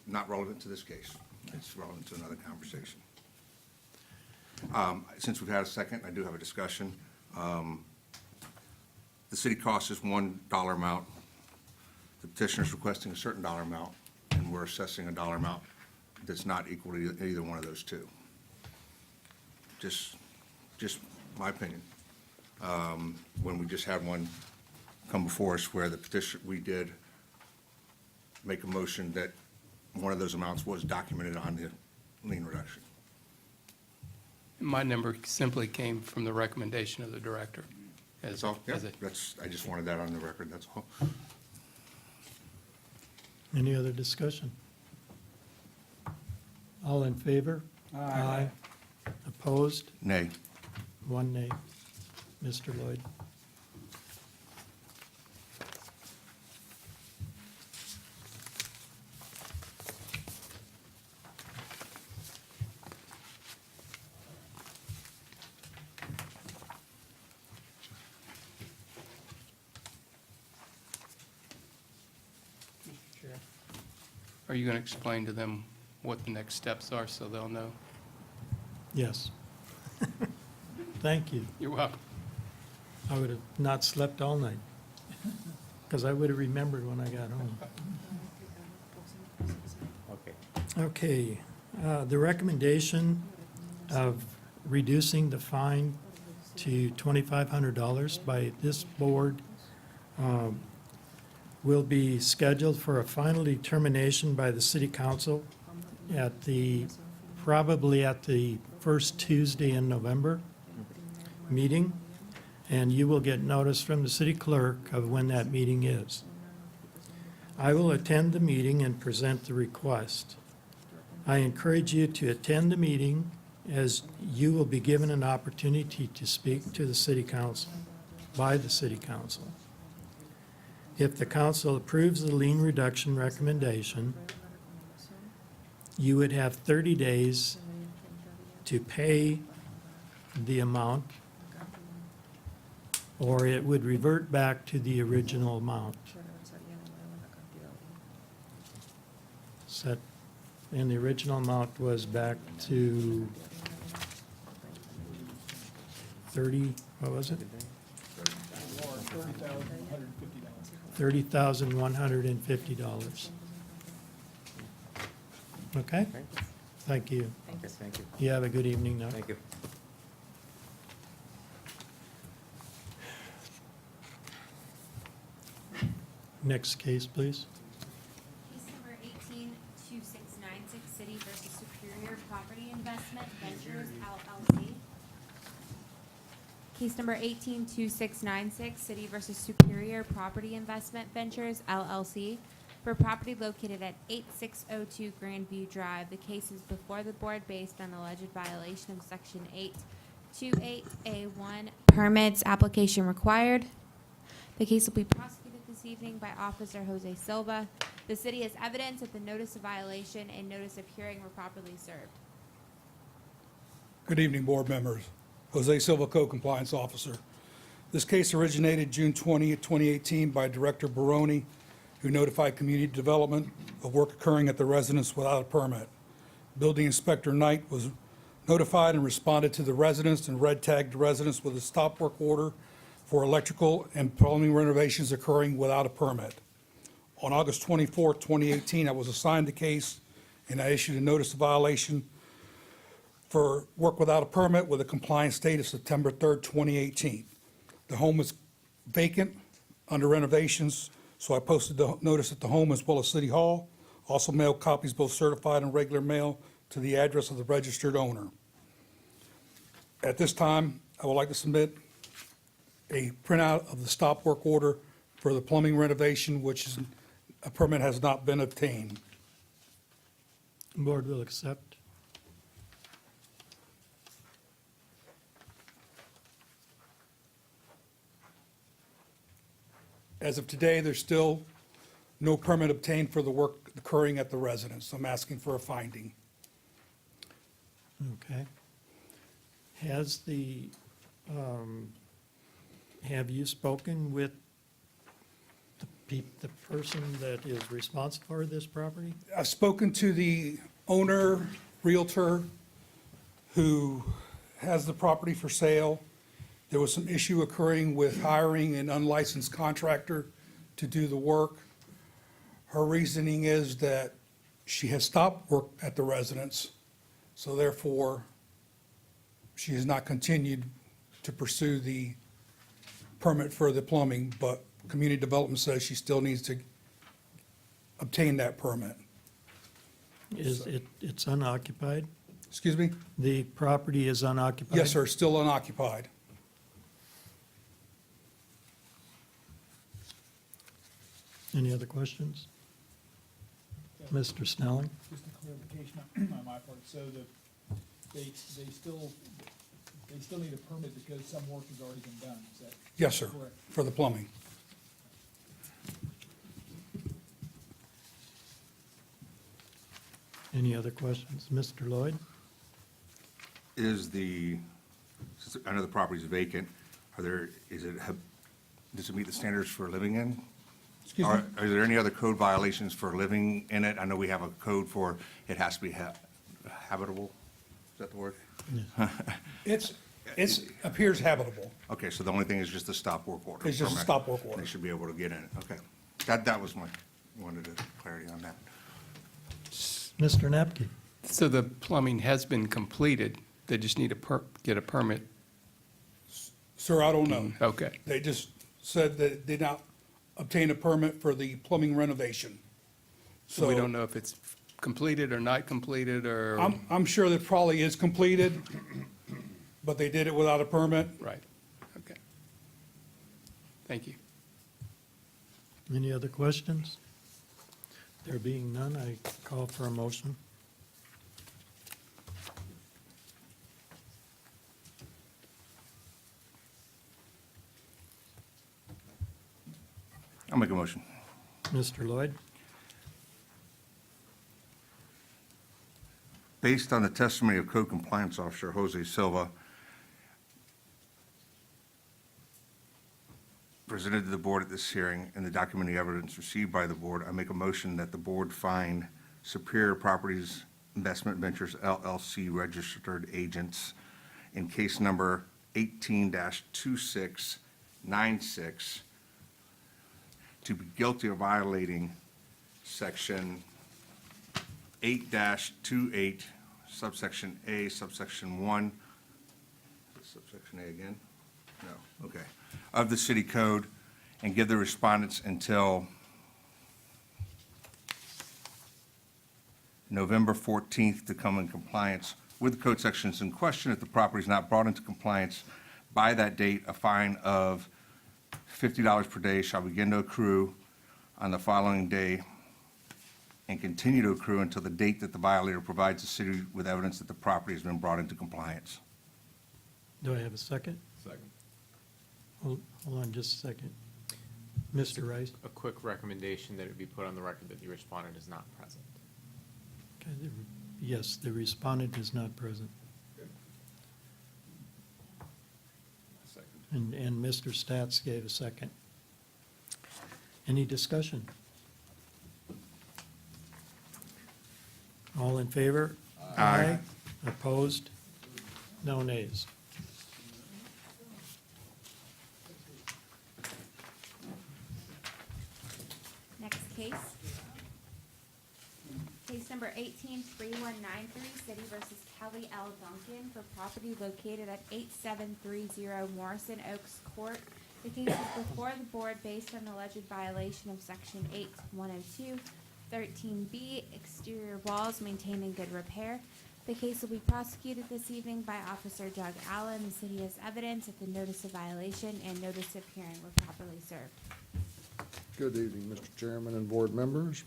not relevant to this case. It's relevant to another conversation. Since we've had a second, I do have a discussion. The city cost is $1 amount. The petitioner is requesting a certain dollar amount, and we're assessing a dollar amount that's not equal to either one of those two. Just my opinion. When we just had one come before us where the petition, we did make a motion that one of those amounts was documented on the lien reduction. My number simply came from the recommendation of the director. That's all? Yeah, as a- I just wanted that on the record, that's all. Any other discussion? All in favor? Aye. Opposed? Nay. One nay. Mr. Lloyd? Are you going to explain to them what the next steps are so they'll know? Yes. Thank you. You're welcome. I would have not slept all night, because I would have remembered when I got home. Okay. Okay, the recommendation of reducing the fine to $2,500 by this board will be scheduled for a final determination by the city council probably at the first Tuesday in November meeting, and you will get notice from the city clerk of when that meeting is. I will attend the meeting and present the request. I encourage you to attend the meeting, as you will be given an opportunity to speak to the city council, by the city council. If the council approves the lien reduction recommendation, you would have 30 days to pay the amount, or it would revert back to the original amount. Set, and the original amount was back to 30, what was it? $30,150. Okay? Thank you. Yes, thank you. You have a good evening now. Thank you. Next case, please. Case number 182696, City versus Superior Property Investment Ventures LLC. Case number 182696, City versus Superior Property Investment Ventures LLC, for property located at 8602 Grandview Drive. The case is before the board based on alleged violation of Section 828A1, permits application required. The case will be prosecuted this evening by Officer Jose Silva. The city has evidence that the notice of violation and notice of hearing were properly served. Good evening, board members. Jose Silva, Code Compliance Officer. This case originated June 20th, 2018 by Director Baroni, who notified Community Development of work occurring at the residence without a permit. Building Inspector Knight was notified and responded to the residents and red tagged the residents with a stop work order for electrical and plumbing renovations occurring without a permit. On August 24th, 2018, I was assigned the case and I issued a notice of violation for work without a permit with a compliance date of September 3rd, 2018. The home is vacant, under renovations, so I posted the notice at the home as well as City Hall. Also mailed copies, both certified and regular mail, to the address of the registered owner. At this time, I would like to submit a printout of the stop work order for the plumbing renovation, which is, a permit has not been obtained. Board will accept. As of today, there's still no permit obtained for the work occurring at the residence. I'm asking for a finding. Okay. Has have you spoken with the person that is responsible for this property? I've spoken to the owner, Realtor, who has the property for sale. There was some issue occurring with hiring an unlicensed contractor to do the work. Her reasoning is that she has stopped work at the residence, so therefore, she has not continued to pursue the permit for the plumbing, but community development says she still needs to obtain that permit. It's unoccupied? Excuse me? The property is unoccupied? Yes, sir, still unoccupied. Any other questions? Mr. Snelling? Just a clarification on my part, so they still need a permit because some work has already been done, is that Yes, sir, correct? for the plumbing. Any other questions? Mr. Lloyd? Since I know the property's vacant, does it meet the standards for living in? Excuse me? Are there any other code violations for living in it? I know we have a code for, it has to be habitable, is that the word? It's appears habitable. Okay, so the only thing is just a stop work order. It's just a permit. stop work order. They should be able to get in it, okay. That was wanted clarity on that. Mr. Napke? So the plumbing has been completed, they just need to get a permit? Sir, I don't know. Okay. They just said that they did not obtain a permit for the plumbing renovation. So we don't know if it's completed or not completed, or? I'm sure that probably is completed, but they did it without a permit. Right, okay. Thank you. Any other questions? There being none, I call for a motion. I'll make a motion. Mr. Lloyd? Based on the testimony of Code Compliance Officer Jose Silva, presented to the board at this hearing and the documentary evidence received by the board, I make a motion that the board find Superior Properties Investment Ventures LLC registered agents in case number 18-2696 to be guilty of violating section 8-28 subsection A, subsection 1, subsection A again? No, okay, of the city code, and give the respondents until November 14th to come in compliance with the code sections in question. If the property is not brought into compliance by that date, a fine of $50 per day shall begin to accrue on the following day and continue to accrue until the date that the violator provides the city with evidence that the property has been brought into compliance. Do I have a second? Second. Hold on just a second. Mr. Rice? A quick recommendation that it be put on the record that the respondent is not present. Okay, yes, the respondent is not present. And Mr. Stats gave a second. Any discussion? All in favor? Aye. Opposed? No nays. Next case. Case number 183193, City versus Kellie L. Duncan for property located at 8730 Morrison Oaks Court. The case is before the board based on alleged violation of section 8102, 13B, exterior walls maintained in good repair. The case will be prosecuted this evening by Officer Doug Allen. The city has evidence that the notice of violation and notice of hearing were properly served. Good evening, Mr. Chairman and board members.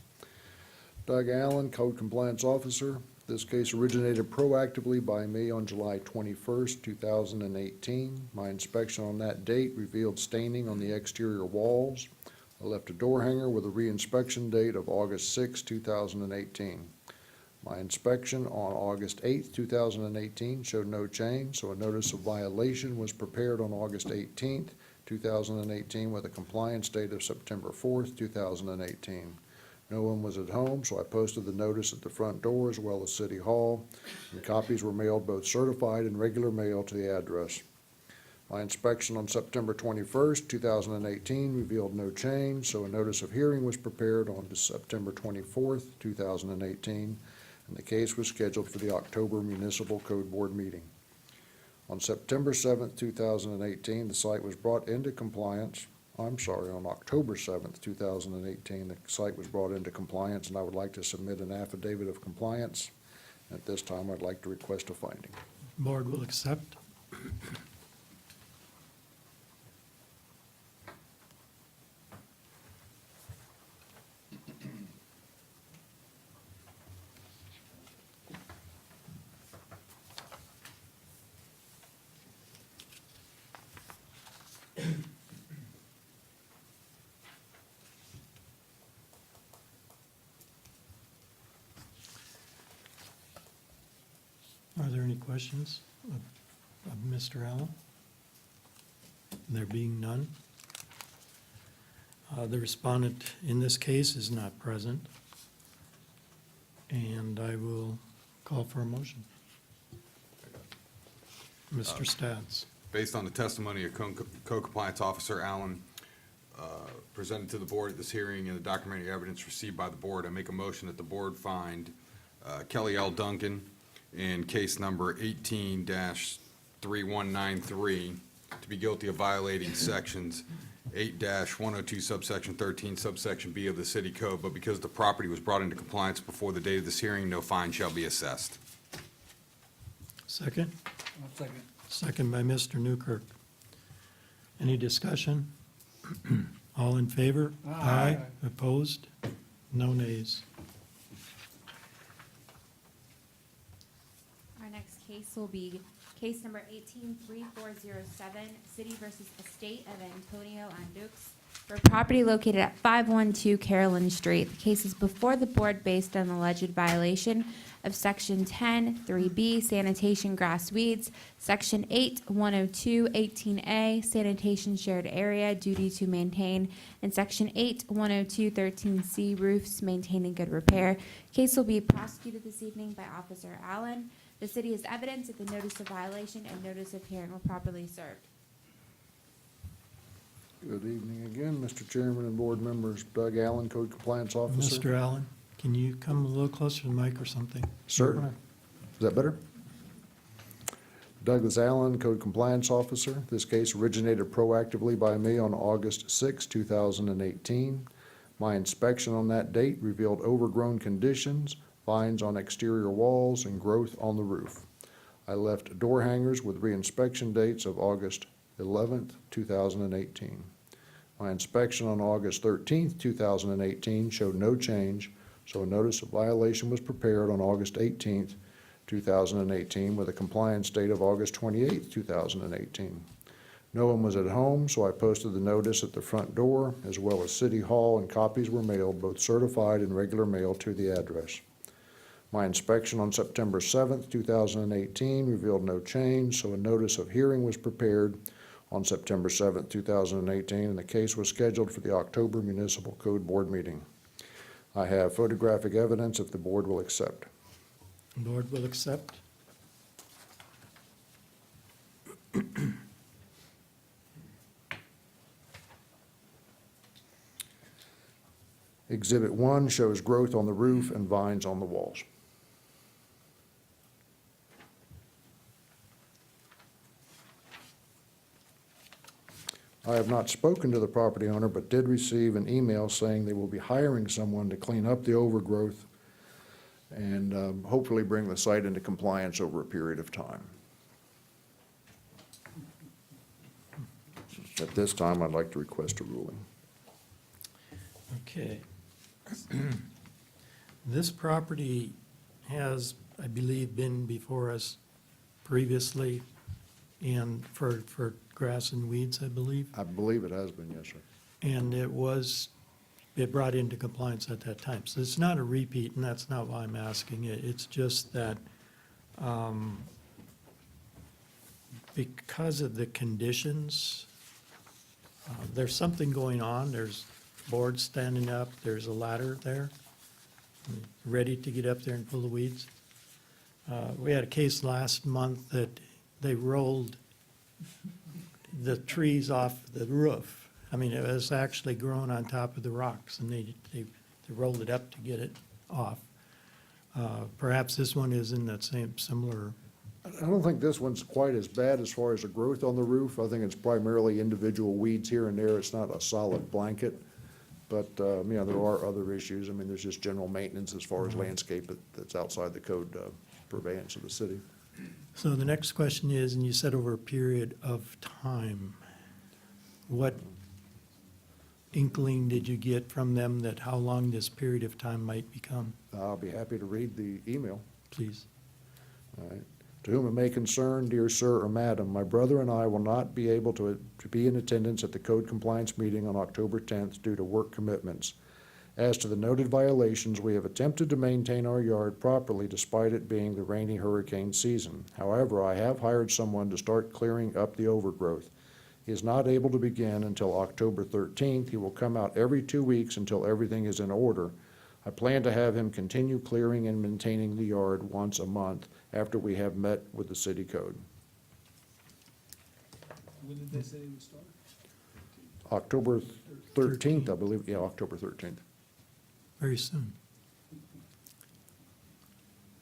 Doug Allen, Code Compliance Officer. This case originated proactively by me on July 21st, 2018. My inspection on that date revealed staining on the exterior walls. I left a door hanger with a reinspection date of August 6, 2018. My inspection on August 8, 2018 showed no change, so a notice of violation was prepared on August 18, 2018 with a compliance date of September 4, 2018. No one was at home, so I posted the notice at the front door as well as City Hall, and copies were mailed both certified and regular mail to the address. My inspection on September 21st, 2018 revealed no change, so a notice of hearing was prepared on September 24th, 2018, and the case was scheduled for the October Municipal Code Board meeting. On September 7th, 2018, the site was brought into compliance. On October 7th, 2018, the site was brought into compliance, and I would like to submit an affidavit of compliance. At this time, I'd like to request a finding. Board will accept. Are there any questions of Mr. Allen? There being none. The respondent in this case is not present, and I will call for a motion. Mr. Stats. Based on the testimony of Co-Compliance Officer Allen presented to the board at this hearing and the documentary evidence received by the board, I make a motion that the board find Kellie L. Duncan in case number 18-3193 to be guilty of violating sections 8-102 subsection 13 subsection B of the city code, but because the property was brought into compliance before the date of this hearing, no fine shall be assessed. Second? Second. Second by Mr. Newkirk. Any discussion? All in favor? Aye. Opposed? No nays. Our next case will be case number 183407, City versus Estate of Antonio Andux, for property located at 512 Carolyn Street. The case is before the board based on alleged violation of Section 10, 3B, sanitation grass weeds, Section 8, 102, 18A, sanitation shared area, duty to maintain, and Section 8, 102, 13C, roofs maintained in good repair. Case will be prosecuted this evening by Officer Allen. The city has evidence that the notice of violation and notice of hearing were properly served. Good evening again, Mr. Chairman and board members. Doug Allen, Code Compliance Officer. Mr. Allen, can you come a little closer to the mic or something? Certainly. Is that better? Douglas Allen, Code Compliance Officer. This case originated proactively by me on August 6, 2018. My inspection on that date revealed overgrown conditions, vines on exterior walls, and growth on the roof. I left door hangers with reinspection dates of August 11, 2018. My inspection on August 13, 2018 showed no change, so a notice of violation was prepared on August 18, 2018 with a compliance date of August 28, 2018. No one was at home, so I posted the notice at the front door as well as City Hall, and copies were mailed, both certified and regular mail, to the address. My inspection on September 7, 2018 revealed no change, so a notice of hearing was prepared on September 7, 2018, and the case was scheduled for the October Municipal Code Board meeting. I have photographic evidence if the board will accept. Board will accept. Exhibit 1 shows growth on the roof and vines on the walls. I have not spoken to the property owner, but did receive an email saying they will be hiring someone to clean up the overgrowth and hopefully bring the site into compliance over a period of time. At this time, I'd like to request a ruling. Okay. This property has, I believe, been before us previously and for grass and weeds, I believe. I believe it has been, yes, sir. And it brought into compliance at that time. So it's not a repeat, and that's not why I'm asking it. It's just that because of the conditions, there's something going on. There's boards standing up, there's a ladder there, ready to get up there and pull the weeds. We had a case last month that they rolled the trees off the roof. I mean, it was actually growing on top of the rocks, and they rolled it up to get it off. Perhaps this one is in that same similar, I don't think this one's quite as bad as far as the growth on the roof. I think it's primarily individual weeds here and there. It's not a solid blanket. But, you know, there are other issues. I mean, there's just general maintenance as far as landscape that's outside the code purveyance of the city. so the next question is, and you said over a period of time, what inkling did you get from them that how long this period of time might become? I'll be happy to read the email. Please. All right. To whom it may concern, dear sir or madam, my brother and I will not be able to be in attendance at the code compliance meeting on October 10th due to work commitments. As to the noted violations, we have attempted to maintain our yard properly despite it being the rainy hurricane season. However, I have hired someone to start clearing up the overgrowth. He is not able to begin until October 13th. He will come out every 2 weeks until everything is in order. I plan to have him continue clearing and maintaining the yard once a month after we have met with the city code. When did they say it would start? October 13th, I believe, yeah, October 13th. Very soon.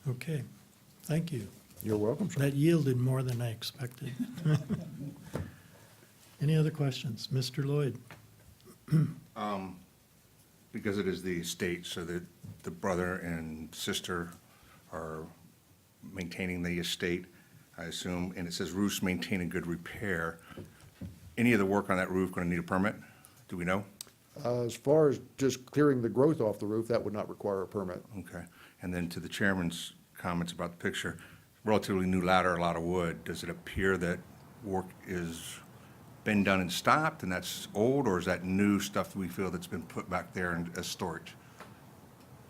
Okay, thank you. You're welcome, sir. That yielded more than I expected. Any other questions? Mr. Lloyd? Because it is the estate, so that the brother and sister are maintaining the estate, I assume, and it says roofs maintain in good repair. Any of the work on that roof going to need a permit? Do we know? As far as just clearing the growth off the roof, that would not require a permit. Okay. And then to the chairman's comments about the picture, relatively new ladder, a lot of wood. Does it appear that work is been done and stopped, and that's old, or is that new stuff that we feel that's been put back there as storage?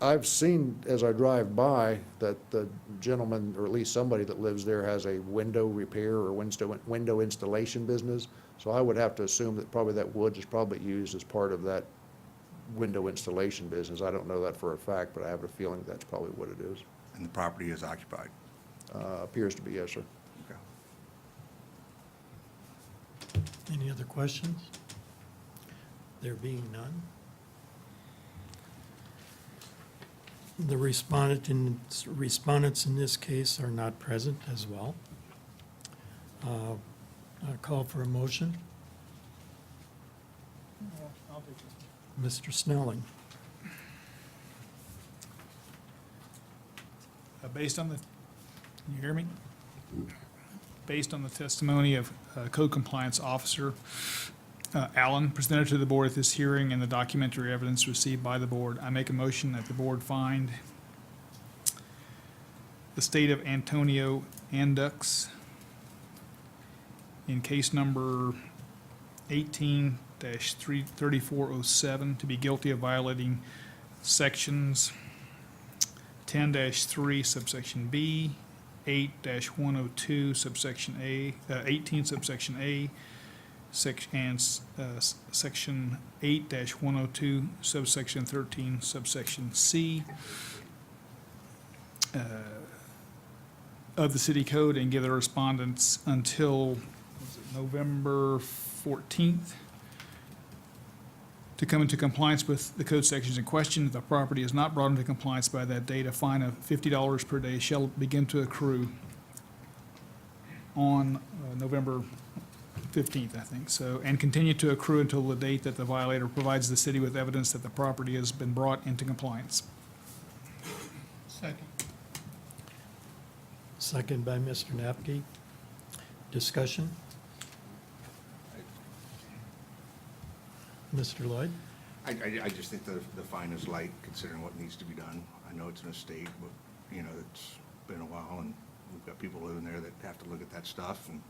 I've seen, as I drive by, that the gentleman, or at least somebody that lives there, has a window repair or window installation business. So I would have to assume that probably that wood is probably used as part of that window installation business. I don't know that for a fact, but I have a feeling that's probably what it is. And the property is occupied? Appears to be, yes, sir. Okay. Any other questions? There being none? The respondents in this case are not present as well. I call for a motion. I'll take this one. Mr. Snelling. Based on the, can you hear me? Based on the testimony of Code Compliance Officer Allen presented to the board at this hearing and the documentary evidence received by the board, I make a motion that the board find the state of Antonio Andux in case number 18-3407 to be guilty of violating sections 10-3 subsection B, 8-102 subsection A, 18 subsection A, and section 8-102 subsection 13 subsection C of the city code, and give the respondents until November 14th to come into compliance with the code sections in question. If the property is not brought into compliance by that date, a fine of $50 per day shall begin to accrue on November 15th, I think. So, and continue to accrue until the date that the violator provides the city with evidence that the property has been brought into compliance. Second. Second by Mr. Napke. Discussion? Mr. Lloyd? I just think the fine is light considering what needs to be done. I know it's an estate, but, you know, it's been a while, and we've got people living there that have to look at that stuff, and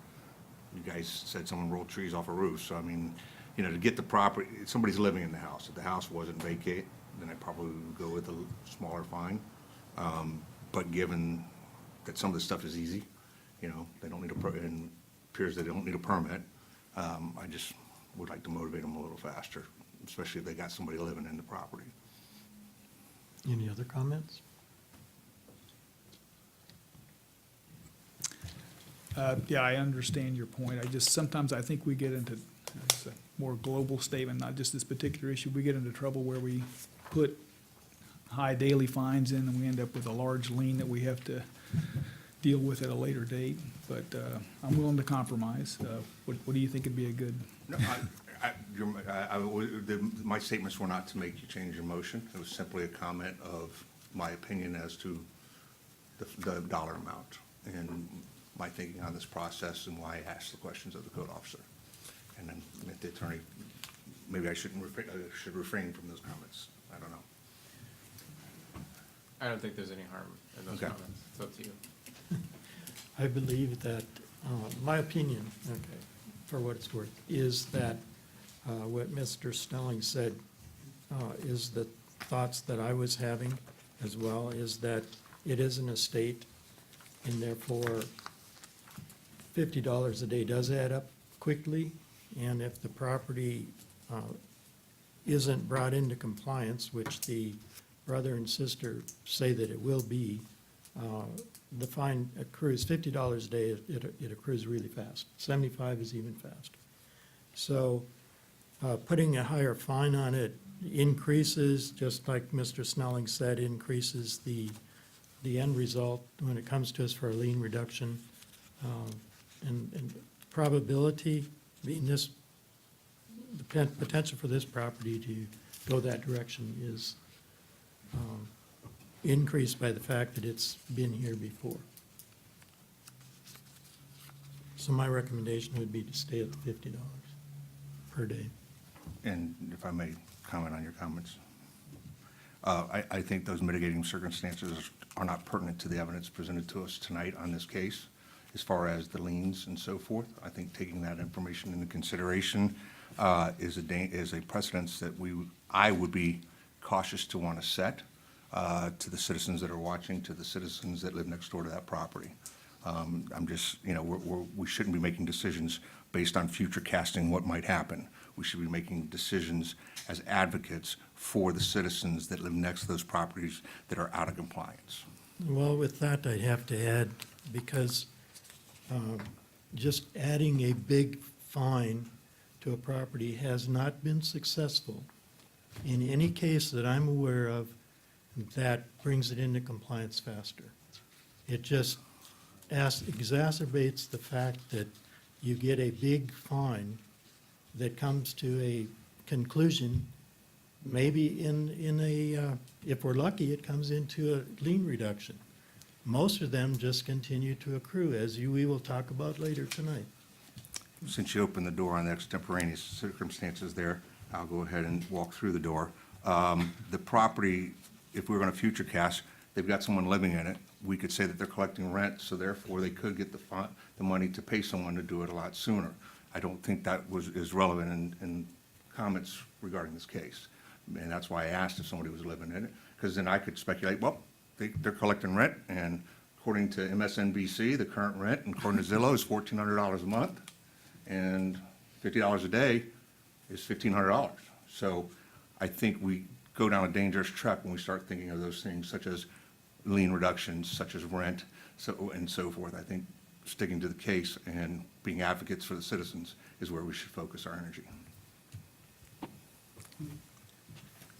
you guys said someone rolled trees off a roof, so I mean, you know, to get the property, somebody's living in the house. If the house wasn't vacant, then I probably would go with a smaller fine. But given that some of this stuff is easy, you know, they don't need and appears they don't need a permit, I just would like to motivate them a little faster, especially if they got somebody living in the property. Any other comments? Yeah, I understand your point. Sometimes I think we get into, it's a more global statement, not just this particular issue. We get into trouble where we put high daily fines in and we end up with a large lien that we have to deal with at a later date. But I'm willing to compromise. What do you think would be a good? No, my statements were not to make you change your motion. It was simply a comment of my opinion as to the dollar amount and my thinking on this process and why I asked the questions of the code officer. And then the attorney, maybe I should refrain from those comments. I don't know. I don't think there's any harm in those Okay. comments. It's up to you. I believe that, my opinion, okay, for what it's worth, is that what Mr. Snelling said is the thoughts that I was having as well, is that it is an estate, and therefore $50 a day does add up quickly, and if the property isn't brought into compliance, which the brother and sister say that it will be, the fine accrues $50 a day, it accrues really fast. 75 is even faster. So putting a higher fine on it increases, just like Mr. Snelling said, increases the end result when it comes to us for a lien reduction. And probability, the potential for this property to go that direction is increased by the fact that it's been here before. So my recommendation would be to stay at the $50 per day. And if I may comment on your comments. I think those mitigating circumstances are not pertinent to the evidence presented to us tonight on this case, as far as the liens and so forth. I think taking that information into consideration is a precedence that I would be cautious to want to set to the citizens that are watching, to the citizens that live next door to that property. I'm just, you know, we shouldn't be making decisions based on future casting what might happen. We should be making decisions as advocates for the citizens that live next to those properties that are out of compliance. Well, with that, I'd have to add, because just adding a big fine to a property has not been successful in any case that I'm aware of that brings it into compliance faster. It just exacerbates the fact that you get a big fine that comes to a conclusion, maybe if we're lucky, it comes into a lien reduction. Most of them just continue to accrue, as we will talk about later tonight. Since you opened the door on the extemporaneous circumstances there, I'll go ahead and walk through the door. The property, if we were going to future cast, they've got someone living in it. We could say that they're collecting rent, so therefore they could get the money to pay someone to do it a lot sooner. I don't think that is relevant in comments regarding this case. And that's why I asked if somebody was living in it, because then I could speculate, well, they're collecting rent, and according to MSNBC, the current rent, and according to Zillow, is $1,400 a month, and $50 a day is $1,500. So I think we go down a dangerous track when we start thinking of those things, such as lien reductions, such as rent, and so forth. I think sticking to the case and being advocates for the citizens is where we should focus our energy.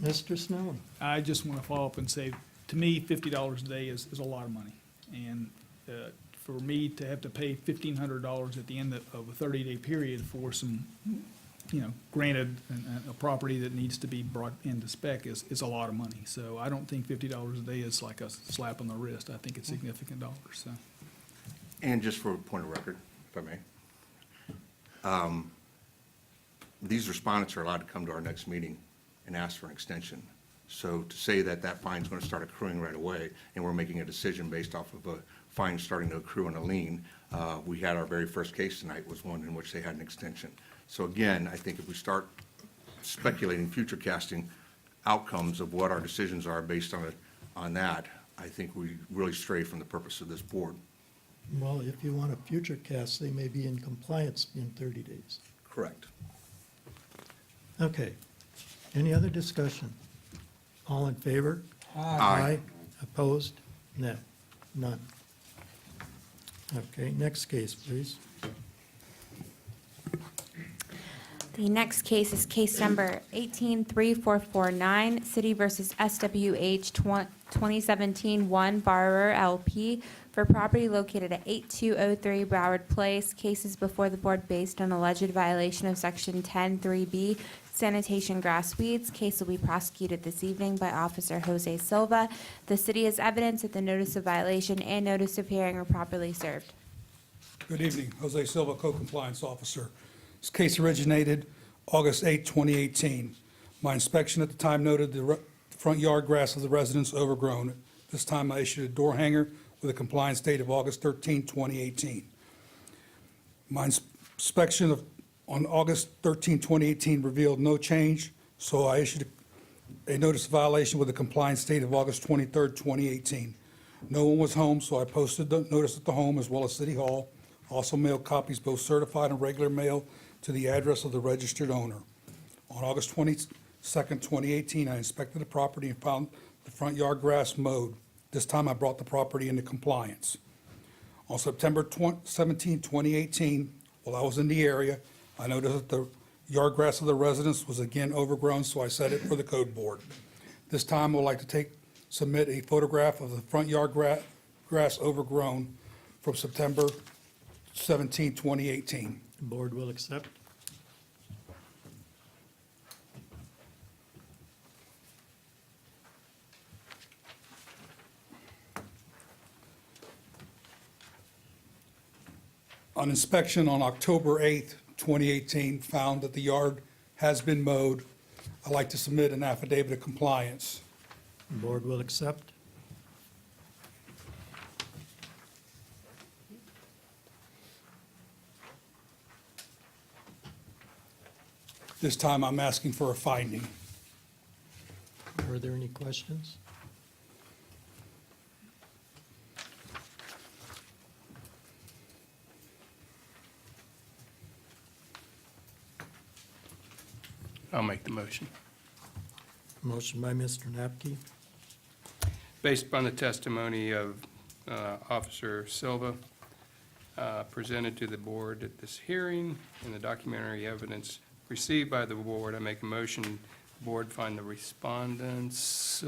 Mr. Snelling? I just want to follow up and say, to me, $50 a day is a lot of money. And for me to have to pay $1,500 at the end of a 30-day period for some, you know, granted, a property that needs to be brought into spec is a lot of money. So I don't think $50 a day is like a slap on the wrist. I think it's significant dollars, so. And just for a point of record, if I may, these respondents are allowed to come to our next meeting and ask for an extension. So to say that that fine's going to start accruing right away, and we're making a decision based off of a fine starting to accrue in a lien, we had our very first case tonight was one in which they had an extension. So again, I think if we start speculating, future casting outcomes of what our decisions are based on that, I think we really stray from the purpose of this board. Well, if you want a future cast, they may be in compliance in 30 days. Correct. Okay. Any other discussion? All in favor? Aye. Opposed? No. None. Okay, next case, please. The next case is case number 183449, City versus SWH 2017-1 Borrower LP for property located at 8203 Broward Place. Cases before the board based on alleged violation of Section 10(3)B sanitation grass weeds. Case will be prosecuted this evening by Officer Jose Silva. The city has evidence that the notice of violation and notice of hearing are properly served. Good evening, Jose Silva, Co-Compliance Officer. This case originated August 8, 2018. My inspection at the time noted the front yard grass of the residence overgrown. This time I issued a door hanger with a compliance date of August 13, 2018. My inspection on August 13, 2018 revealed no change, so I issued a notice of violation with a compliance date of August 23, 2018. No one was home, so I posted the notice at the home as well as City Hall. Also mailed copies, both certified and regular mail, to the address of the registered owner. On August 22nd, 2018, I inspected the property and found the front yard grass mowed. This time I brought the property into compliance. On September 17, 2018, while I was in the area, I noticed that the yard grass of the residence was again overgrown, so I set it for the code board. This time I would like to submit a photograph of the front yard grass overgrown from September 17, 2018. The board will accept. On inspection on October 8th, 2018, found that the yard has been mowed. I'd like to submit an affidavit of compliance. The board will accept. This time I'm asking for a finding. Are there any questions? I'll make the motion. Motion by Mr. Napke, Based upon the testimony of Officer Silva presented to the board at this hearing and the documentary evidence received by the board, I make a motion, the board find the respondents,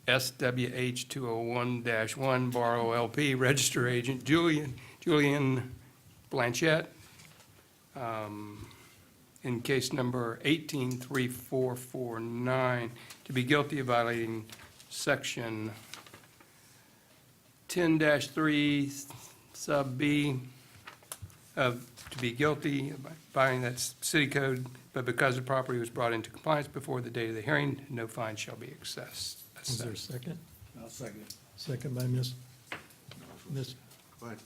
SWH 201-1 Borrow LP, Register Agent Julian Blanchette, in case number 183449, to be guilty of violating Section 10-3 sub B, to be guilty of violating that city code, but because the property was brought into compliance before the date of the hearing, no fine shall be assessed. is there a second? I'll second it. Second by Miss, Go ahead.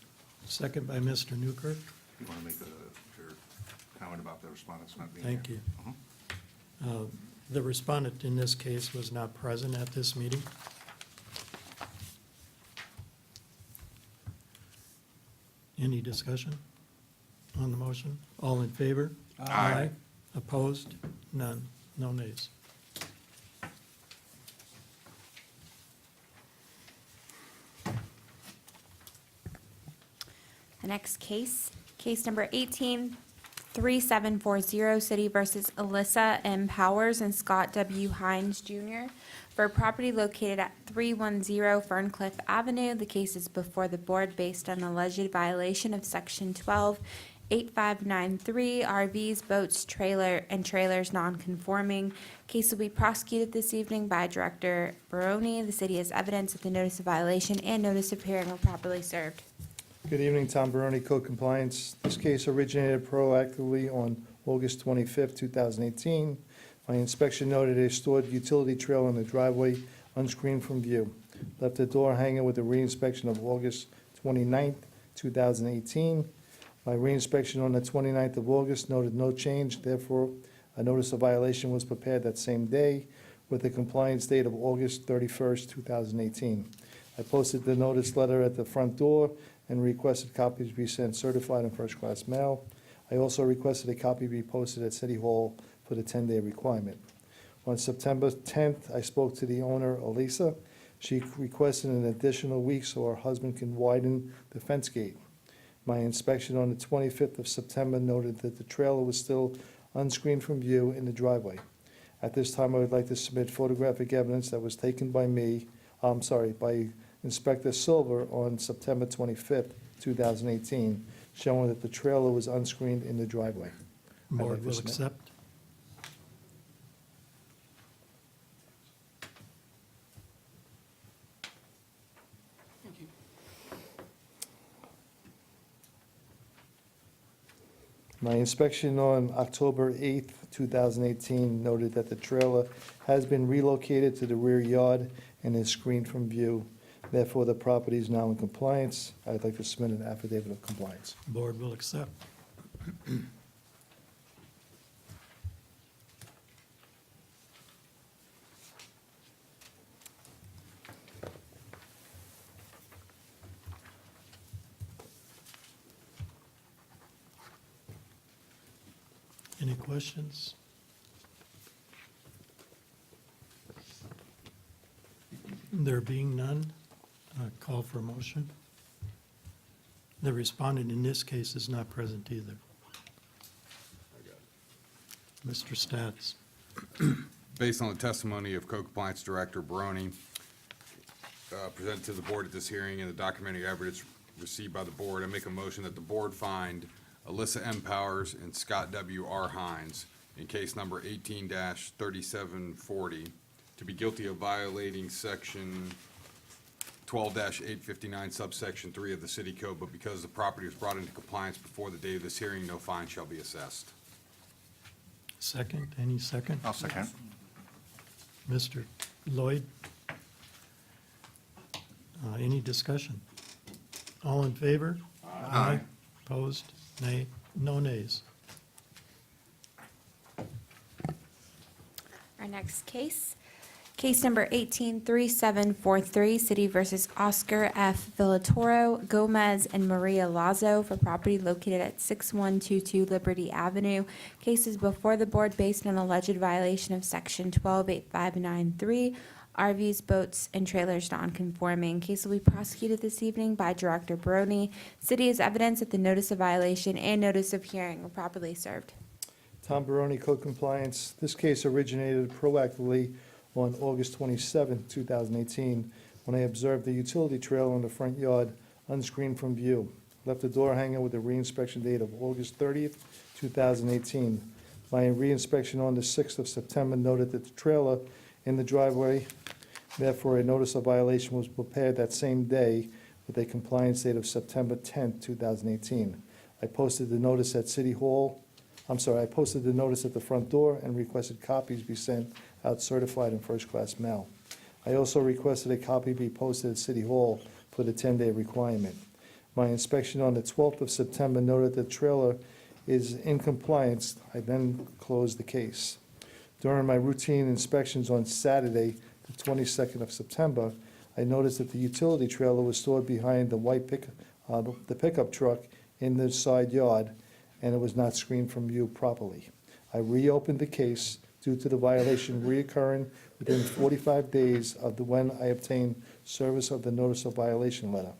second by Mr. Newkirk. You want to make your comment about the respondents not being here? Thank you. Mhm. The respondent in this case was not present at this meeting. Any discussion on the motion? All in favor? Aye. Opposed? None. No nays. The next case, case number 183740, City versus Alyssa M. Powers and Scott W. Hines Jr. for a property located at 310 Ferncliff Avenue. The case is before the board based on alleged violation of Section 128593, RVs, boats, trailers non-conforming. Case will be prosecuted this evening by Director Baroni. The city has evidence that the notice of violation and notice of hearing were properly served. Good evening, Tom Baroni, Code Compliance. This case originated proactively on August 25th, 2018. My inspection noted a stored utility trailer in the driveway unscreened from view. Left the door hanging with a reinspection of August 29th, 2018. My reinspection on the 29th of August noted no change, therefore, a notice of violation was prepared that same day with a compliance date of August 31st, 2018. I posted the notice letter at the front door and requested copies be sent certified in first-class mail. I also requested a copy be posted at City Hall for the 10-day requirement. On September 10th, I spoke to the owner, Alyssa. She requested an additional week so her husband can widen the fence gate. My inspection on the 25th of September noted that the trailer was still unscreened from view in the driveway. At this time, I would like to submit photographic evidence that was taken by by Inspector Silver on September 25th, 2018, showing that the trailer was unscreened in the driveway. I'd like Board to will submit. accept. My inspection on October 8th, 2018 noted that the trailer has been relocated to the rear yard and is screened from view. Therefore, the property is now in compliance. I'd like to submit an affidavit of compliance. Board will accept. Any questions? There being none, call for a motion. The respondent in this case is not present either. Mr. Stats. Based on the testimony of Code Compliance Director Barone, presented to the board at this hearing and the documentary evidence received by the board, I make a motion that the board find Alyssa M. Powers and Scott W. R. Hines in case number 18-3740 to be guilty of violating section 12-859 subsection 3 of the city code, but because the property was brought into compliance before the date of this hearing, no fine shall be assessed. Second, any second? I'll second. Mr. Lloyd? Any discussion? All in favor? Aye. Opposed? Nay? No nays. Our next case, case number 183743, City versus Oscar F. Villatoro, Gomez, and Maria Lazo for property located at 6122 Liberty Avenue. Case is before the board based on alleged violation of section 128593, RVs, boats, and trailers non-conforming. Case will be prosecuted this evening by Director Barone. City is evidence that the notice of violation and notice of hearing were properly served. Tom Barone, Code Compliance. This case originated proactively on August 27, 2018, when I observed the utility trailer in the front yard unscreened from view. Left the door hanging with a reinspection date of August 30th, 2018. My reinspection on the 6th of September noted that the trailer in the driveway, therefore a notice of violation was prepared that same day with a compliance date of September 10th, 2018. I posted the notice at City Hall. I posted the notice at the front door and requested copies be sent out certified in first-class mail. I also requested a copy be posted at City Hall for the 10-day requirement. My inspection on the 12th of September noted the trailer is in compliance. I then closed the case. During my routine inspections on Saturday, the 22nd of September, I noticed that the utility trailer was stored behind the the pickup truck in the side yard, and it was not screened from view properly. I reopened the case due to the violation reoccurring within 45 days of when I obtained service of the notice of violation letter.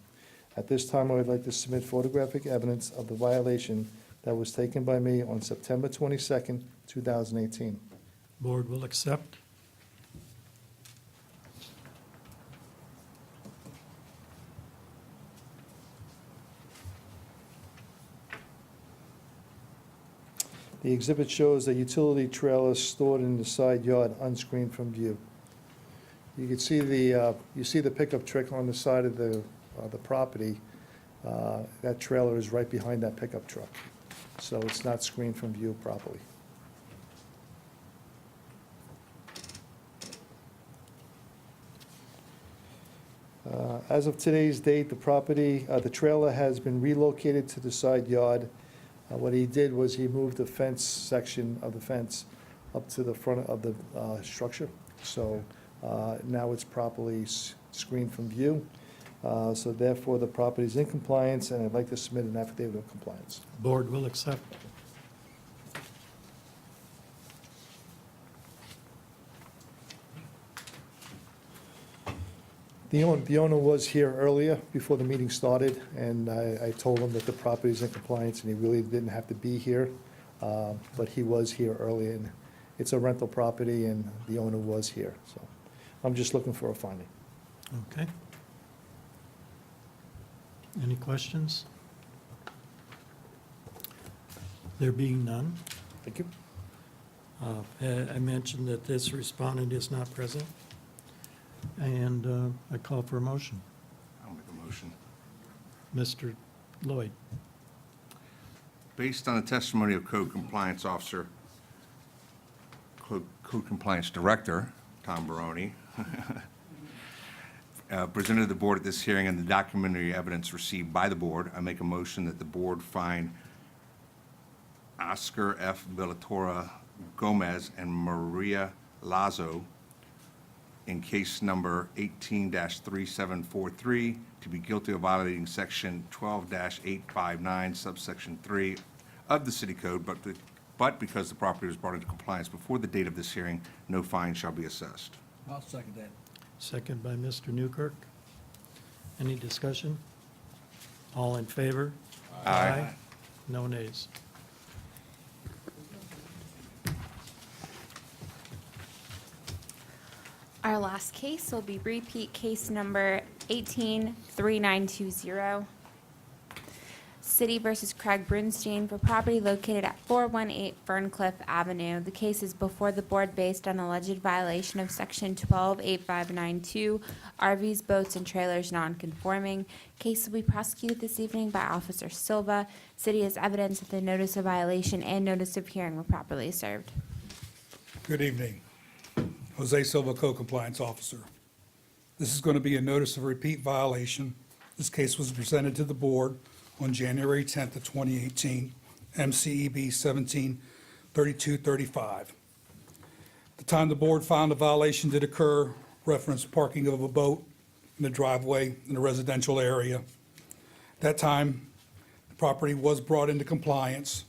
At this time, I would like to submit photographic evidence of the violation that was taken by me on September 22nd, 2018. Board will accept. The exhibit shows a utility trailer stored in the side yard unscreened from view. You can see the pickup truck on the side of the property. That trailer is right behind that pickup truck, so it's not screened from view properly. As of today's date, the property, the trailer has been relocated to the side yard. What he did was he moved the fence section of the fence up to the front of the structure. So now it's properly screened from view. So therefore, the property is in compliance, and I'd like to submit an affidavit of compliance. Board will accept. The owner was here earlier, before the meeting started, and I told him that the property is in compliance, and he really didn't have to be here. But he was here earlier, and it's a rental property, and the owner was here. So I'm just looking for a finding. Okay. Any questions? There being none, Thank you. I mentioned that this respondent is not present, and I call for a motion. I'll make a motion. Mr. Lloyd. Based on the testimony of Code Compliance Officer, Code Compliance Director, Tom Baroni, presented to the board at this hearing and the documentary evidence received by the board, I make a motion that the board find Oscar F. Villatoro Gomez and Maria Lazo in case number 18-3743 to be guilty of violating section 12-859 subsection 3 of the city code, but because the property was brought into compliance before the date of this hearing, no fine shall be assessed. I'll second that. Second by Mr. Newkirk. Any discussion? All in favor? Aye. No nays. Our last case will be repeat case number 183920. City versus Craig Brunstein for property located at 418 Ferncliff Avenue. The case is before the board based on alleged violation of section 128592, RVs, boats, and trailers non-conforming. Case will be prosecuted this evening by Officer Silva. City has evidence that the notice of violation and notice of hearing were properly served. Good evening. Jose Silva, Code Compliance Officer. This is going to be a notice of repeat violation. This case was presented to the board on January 10th of 2018, MCEB 173235. The time the board found a violation did occur, referenced parking of a boat in the driveway in a residential area. At that time, the property was brought into compliance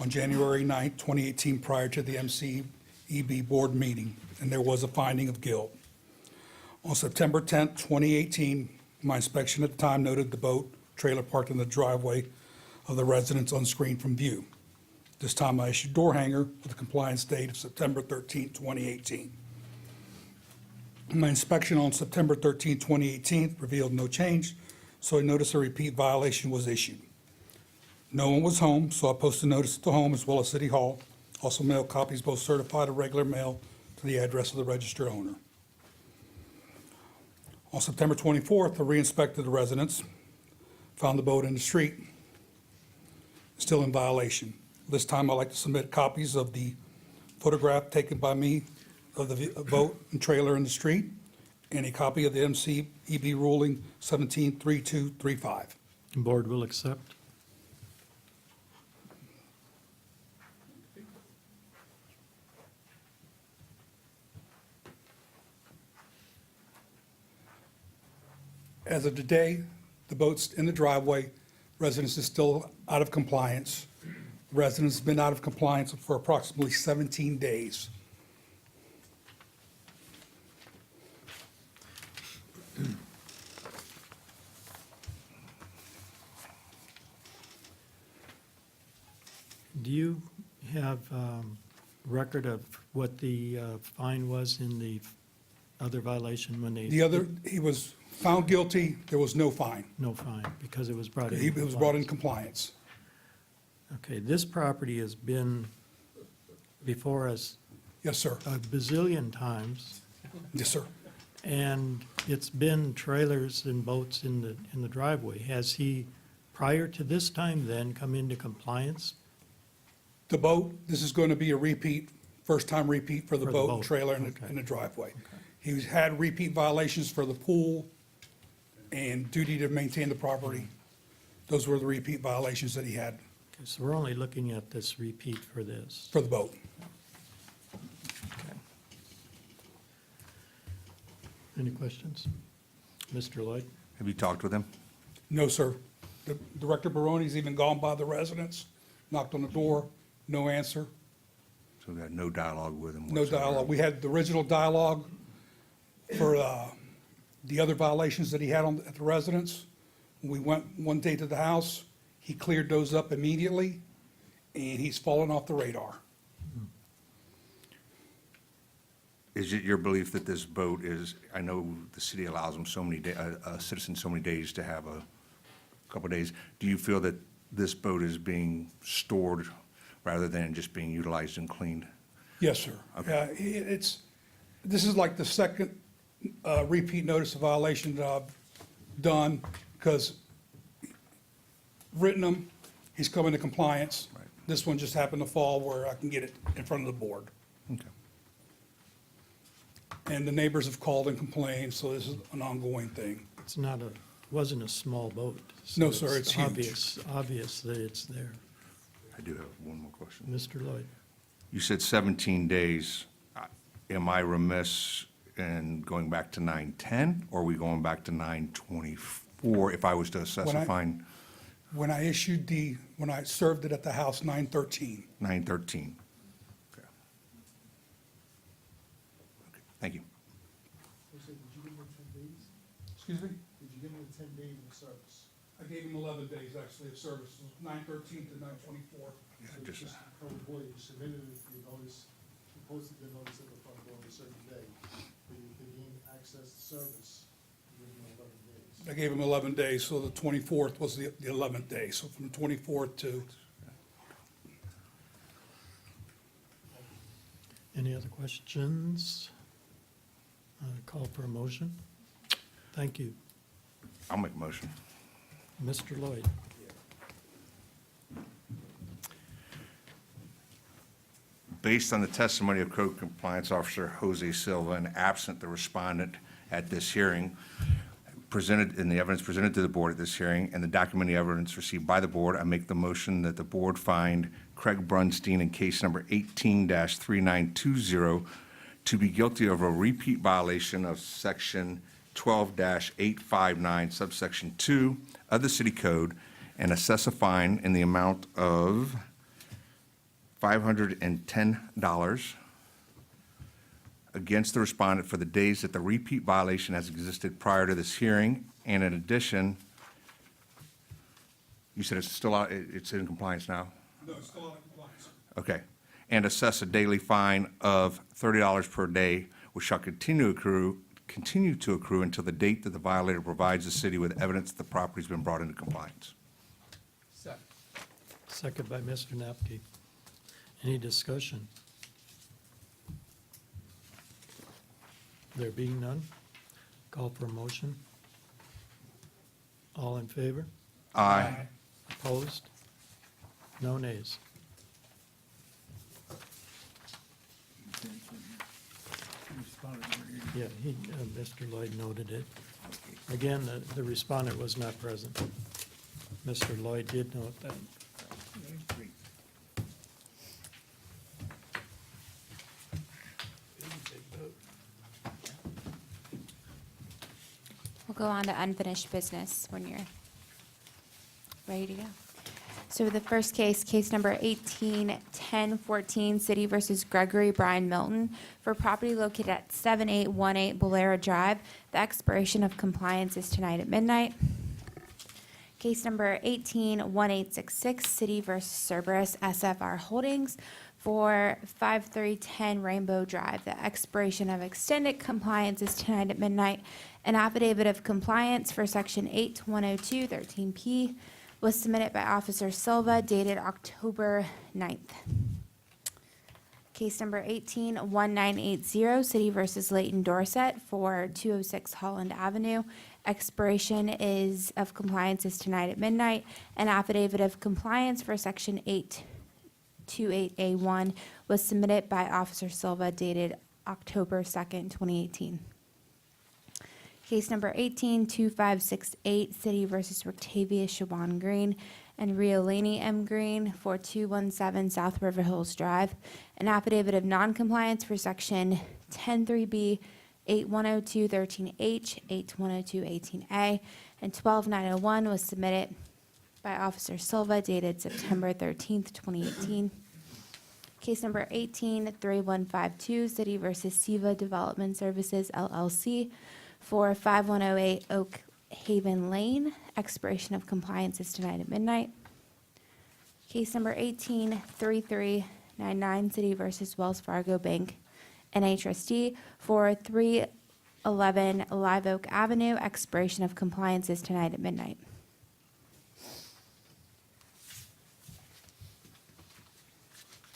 on January 9th, 2018, prior to the MCEB board meeting, and there was a finding of guilt. On September 10th, 2018, my inspection at the time noted the boat trailer parked in the driveway of the residence unscreened from view. This time I issued door hanger with a compliance date of September 13, 2018. My inspection on September 13, 2018 revealed no change, so a notice of repeat violation was issued. No one was home, so I posted a notice at the home as well as City Hall. Also mailed copies, both certified and regular mail, to the address of the registered owner. On September 24th, I re-inspected the residence, found the boat in the street, still in violation. This time I'd like to submit copies of the photograph taken by me of the boat and trailer in the street, and a copy of the MCEB ruling 173235. Board will accept. As of today, the boat's in the driveway. Residence is still out of compliance. Residence has been out of compliance for approximately 17 days. Do you have record of what the fine was in the other violation when they? The other, he was found guilty, there was no fine. No fine, because it was brought in. He was brought in compliance. Okay, this property has been before us Yes, sir. a bazillion times, Yes, sir. and it's been trailers and boats in the driveway. Has he, prior to this time then, come into compliance? The boat, this is going to be a repeat, first-time repeat for the For the boat, boat, trailer, and okay. the driveway. He's had repeat violations for the pool and duty to maintain the property. Those were the repeat violations that he had Okay, so we're only looking at this repeat for this. for the boat. Okay. Any questions? Mr. Lloyd? Have you talked with him? No, sir. The Director Baroni's even gone by the residence, knocked on the door, no answer, So we had no dialogue with him no whatsoever? dialogue. We had the original dialogue for the other violations that he had at the residence. We went one day to the house, he cleared those up immediately, and he's fallen off the radar. Is it your belief that this boat is, I know the city allows them so many, a citizen so many days to have a couple of days. Do you feel that this boat is being stored rather than just being utilized and cleaned? Yes, sir. Okay. This is like the second repeat notice of violation that I've done, because written them, he's come into compliance. Right. This one just happened to fall where I can get it in front of the board. Okay. And the neighbors have called and complained, so this is an ongoing thing. It's not a, wasn't a small boat. so No, sir, it's huge. Obvious that it's there. I do have one more question. Mr. Lloyd? You said 17 days. Am I remiss in going back to 9/10, or are we going back to 9/24 if I was to assess When a I- fine When I when I served it at the house, 9/13. 9/13? Okay. Okay, thank you. Did you give him 10 days? Excuse me? Did you give him 10 days of service? I gave him 11 days, actually, of service, 9/13 to 9/24. Just- Boy, you submitted the notice, you posted the notice at the front door on a certain day, but you can gain access to service within 11 days. I gave him 11 days, so the 24th was the 11th day, so from the 24th to, Any other questions? Call for a motion. Thank you. I'll make a motion. Mr. Lloyd? Based on the testimony of Code Compliance Officer Jose Silva and absent the respondent at this hearing, presented, in the evidence presented to the board at this hearing, and the documented evidence received by the board, I make the motion that the board find Craig Brunstein in case number 18-3920 to be guilty of a repeat violation of section 12-859 subsection 2 of the city code and assess a fine in the amount of $510 against the respondent for the days that the repeat violation has existed prior to this hearing. And in addition, you said it's still out, it's in compliance now? no, it's still out of compliance. Okay. And assess a daily fine of $30 per day, which shall continue to accrue until the date that the violator provides the city with evidence that the property's been brought into compliance. Second. Second by Mr. Napke. Any discussion? There being none, call for a motion. All in favor? Aye. Opposed? No nays. Yeah, Mr. Lloyd noted it. Again, the respondent was not present. Mr. Lloyd did note that. We'll go on to unfinished business when you're ready to go. So the first case, case number 18-1014, City versus Gregory Brian Milton, for property located at 7818 Bolera Drive. The expiration of compliance is tonight at midnight. Case number 18-1866, City versus Cerberus SFR Holdings, for 5310 Rainbow Drive. The expiration of extended compliance is tonight at midnight. An affidavit of compliance for section 8102-13P was submitted by Officer Silva dated October 9th. Case number 18-1980, City versus Leighton Dorset for 206 Holland Avenue. Expiration of compliance is tonight at midnight. An affidavit of compliance for section 828A1 was submitted by Officer Silva dated October 2nd, 2018. Case number 182568, City versus Rictavia Shawan Green and Rio Laney M. Green, 4217 South River Hills Drive. An affidavit of noncompliance for section 103B, 810213H, 810218A, and 12901 was submitted by Officer Silva dated September 13th, 2018. Case number 183152, City versus Siva Development Services LLC for 5108 Oak Haven Lane. Expiration of compliance is tonight at midnight. Case number 183399, City versus Wells Fargo Bank NA trustee for 311 Live Oak Avenue. Expiration of compliance is tonight at midnight.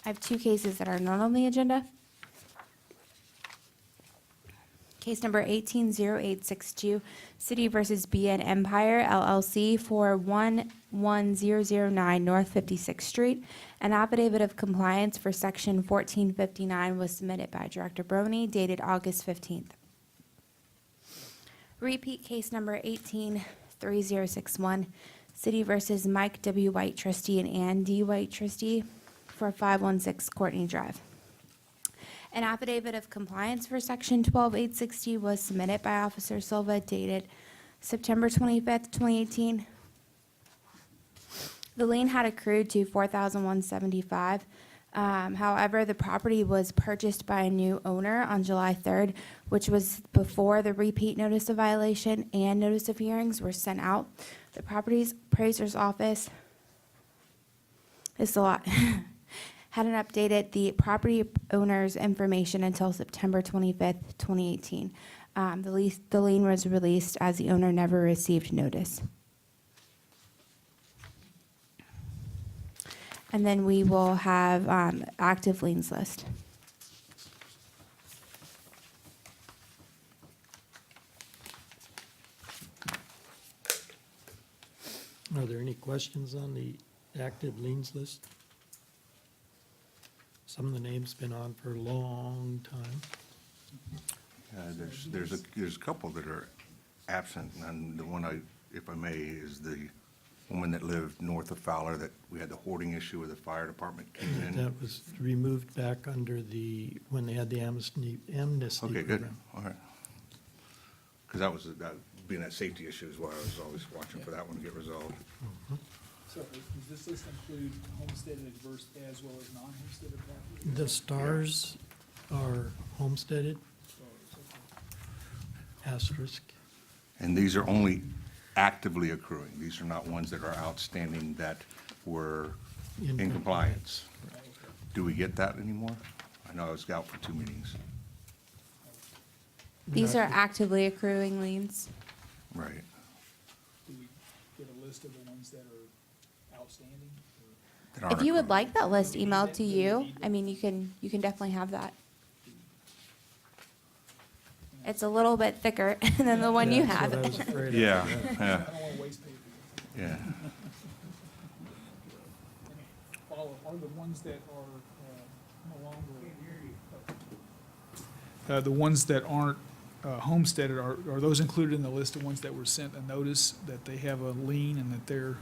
I have two cases that are not on the agenda. Case number 180862, City versus BN Empire LLC for 11009 North 56th Street. An affidavit of compliance for section 1459 was submitted by Director Brony dated August 15th. Repeat case number 183061, City versus Mike W. White trustee and Ann D. White trustee for 516 Courtney Drive. An affidavit of compliance for section 12860 was submitted by Officer Silva dated September 25th, 2018. The lien had accrued to $4,175. However, the property was purchased by a new owner on July 3rd, which was before the repeat notice of violation and notice of hearings were sent out. The property's appraiser's office, it's a lot, hadn't updated the property owner's information until September 25th, 2018. The lien was released as the owner never received notice. And then we will have active liens list. Are there any questions on the active liens list? Some of the names been on for a long time. There's a couple that are absent, and the one if I may, is the woman that lived north of Fowler that we had the hoarding issue with the fire department came in. That was removed back under when they had the amnesty Okay, good, program. all right. Because that being that safety issue is why I was always watching for that one to get resolved. So does this list include homesteaded as well as non-homesteaded property? The stars are homesteaded, asterisk. And these are only actively accruing. These are not ones that are outstanding that were in compliance. Do we get that anymore? I know I was out for 2 meetings. These are actively accruing liens. Right. Do we get a list of the ones that are outstanding? That aren't If you would accruing. like that list emailed to you, I mean, you can definitely have that. It's a little bit thicker than the one you That's have. what I was afraid of. Yeah, I yeah, don't want to waste paper. yeah. Follow, are the ones that are no longer, the ones that aren't homesteaded, are those included in the list of ones that were sent a notice that they have a lien and that they're?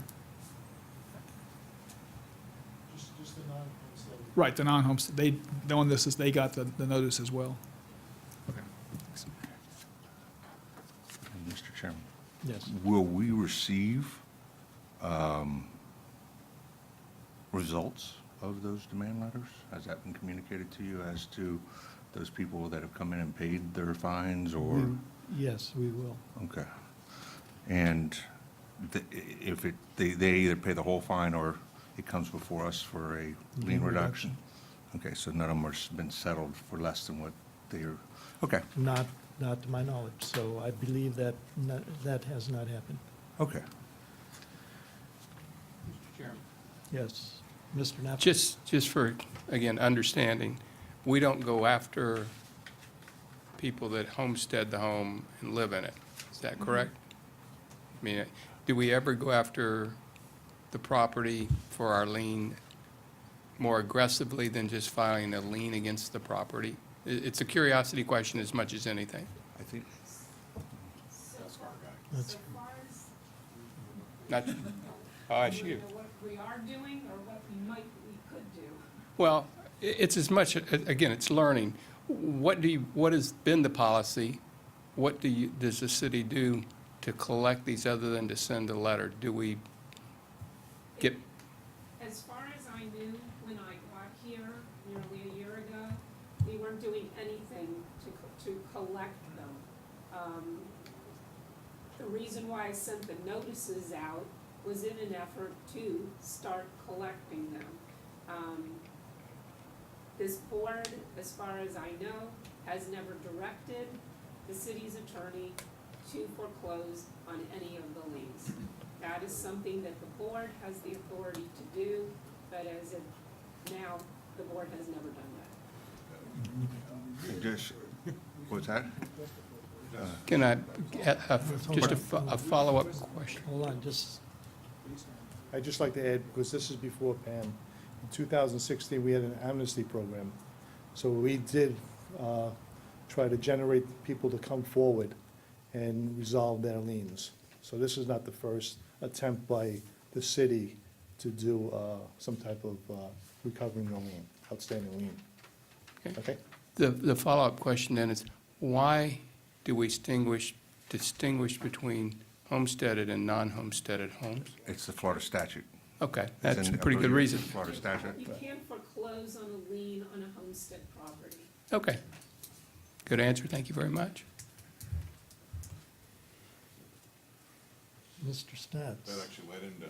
Just the non-homestead. Right, the non-homestead, the one that says they got the notice as well. Okay. Mr. Chairman, Yes. will we receive results of those demand letters? Has that been communicated to you as to those people that have come in and paid their fines, or? Yes, we will. Okay. And if they either pay the whole fine or it comes before us for a lien reduction? Okay, so none of them have been settled for less than what they're, okay, Not to my knowledge, so I believe that that has not happened. okay. Mr. Chairman. Yes. Mr. Knapp? Just for, again, understanding, we don't go after people that homestead the home and live in it. Is that correct? I mean, do we ever go after the property for our lien more aggressively than just filing a lien against the property? It's a curiosity question as much as anything. I think, That's- So far as, Not, I'll ask you. what we are doing or what we could do. Well, it's as much, again, it's learning. What has been the policy? What does the city do to collect these other than to send a letter? Do we get, As far as I knew when I got here nearly a year ago, we weren't doing anything to collect them. The reason why I sent the notices out was in an effort to start collecting them. This board, as far as I know, has never directed the city's attorney to foreclose on any of the liens. That is something that the board has the authority to do, but as of now, the board has never done that. Just, what's that? can I, just a follow-up question? Hold on, just, I'd just like to add, because this is before Pam, in 2016, we had an amnesty program. So we did try to generate people to come forward and resolve their liens. So this is not the first attempt by the city to do some type of recovering a lien, outstanding lien. Okay? The follow-up question then is, why do we distinguish between homesteaded and non-homesteaded homes? It's the Florida statute. Okay, It's that's in- a pretty good reason. Florida statute. You can't foreclose on a lien on a homestead property. Okay. Good answer, thank you very much. Mr. Stats. That actually led into.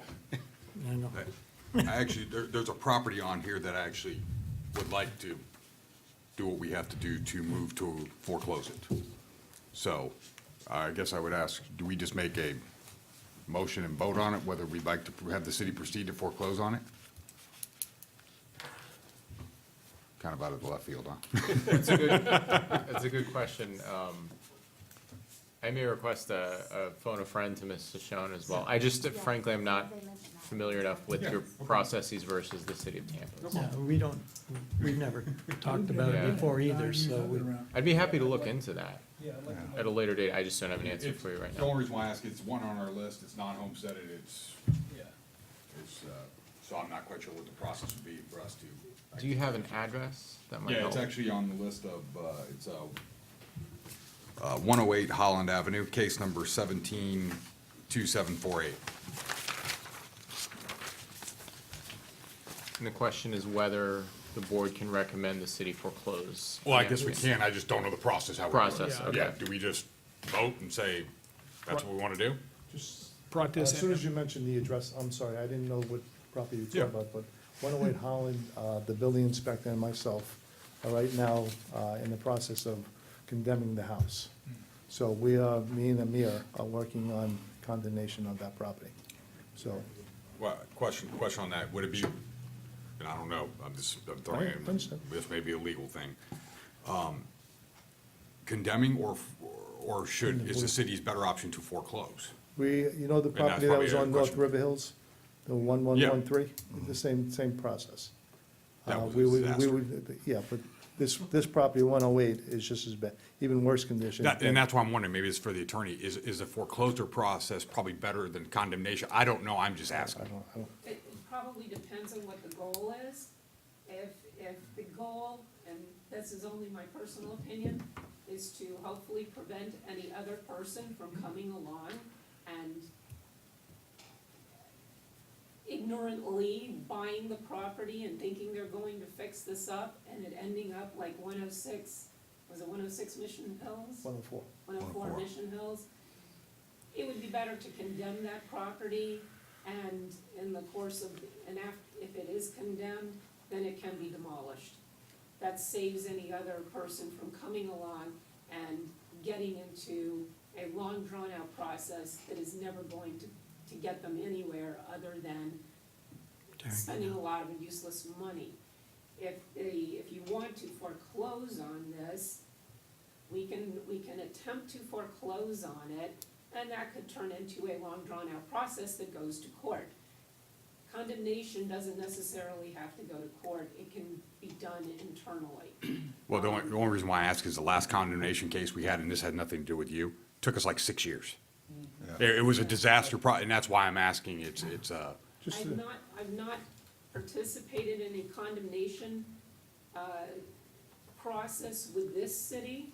I know. Actually, there's a property on here that I actually would like to do what we have to do to move to foreclose it. So I guess I would ask, do we just make a motion and vote on it, whether we'd like to have the city proceed to foreclose on it? Kind of out of the left field, huh? That's a good question. I may request a phone a friend to Ms. Shoshone as well. I just frankly am not familiar enough with your processes versus the city of Tampa. Yeah, we've never talked about Yeah. it before either, so we, I'd be happy to look into that at a later date. I just don't have an answer for you right The now. only reason why I ask, it's one on our list, it's non-homesteaded, it's, so I'm not quite sure what the process would be for us to. Do you have an address that might Yeah, help? it's actually on the list of, it's 108 Holland Avenue, case number 172748. And the question is whether the board can recommend the city foreclose. Well, I guess we can, I just don't know the process, how we do it. Process, okay. Yeah, do we just vote and say, that's what we want to do? Just brought As this soon in. as you mentioned the address, I'm sorry, I didn't know what property you Yeah. were talking about, but 108 Holland, the building inspector and myself are right now in the process of condemning the house. So we are, me and Amir are working on condemnation of that property. So, Well, question on that, would it be, and I don't know, I'm throwing I it, understand. this may be a legal thing. Condemning or is the city's better option to foreclose? you know the that's property that probably was a on North question. River Hills? The 1113? The same process. That was a We disaster. would, yeah, but this property, 108, is just as bad, even worse condition. And that's why I'm wondering, maybe it's for the attorney, is a foreclosure process probably better than condemnation? I don't know, I'm just asking. I don't- It probably depends on what the goal is. If the goal, and this is only my personal opinion, is to hopefully prevent any other person from coming along and ignorantly buying the property and thinking they're going to fix this up and it ending up like 106, was it 106 Mission Hills? 104. 104 Mission Hills. It would be better to condemn that property and in the course of, if it is condemned, then it can be demolished. That saves any other person from coming along and getting into a long drawn-out process that is never going to get them anywhere other than spending a lot of useless money. If you want to foreclose on this, we can attempt to foreclose on it, and that could turn into a long drawn-out process that goes to court. Condemnation doesn't necessarily have to go to court, it can be done internally. Well, the only reason why I ask is the last condemnation case we had, and this had nothing to do with you, took us like 6 years. It was a disaster and that's why I'm asking. It's, Just, I've not participated in a condemnation process with this city.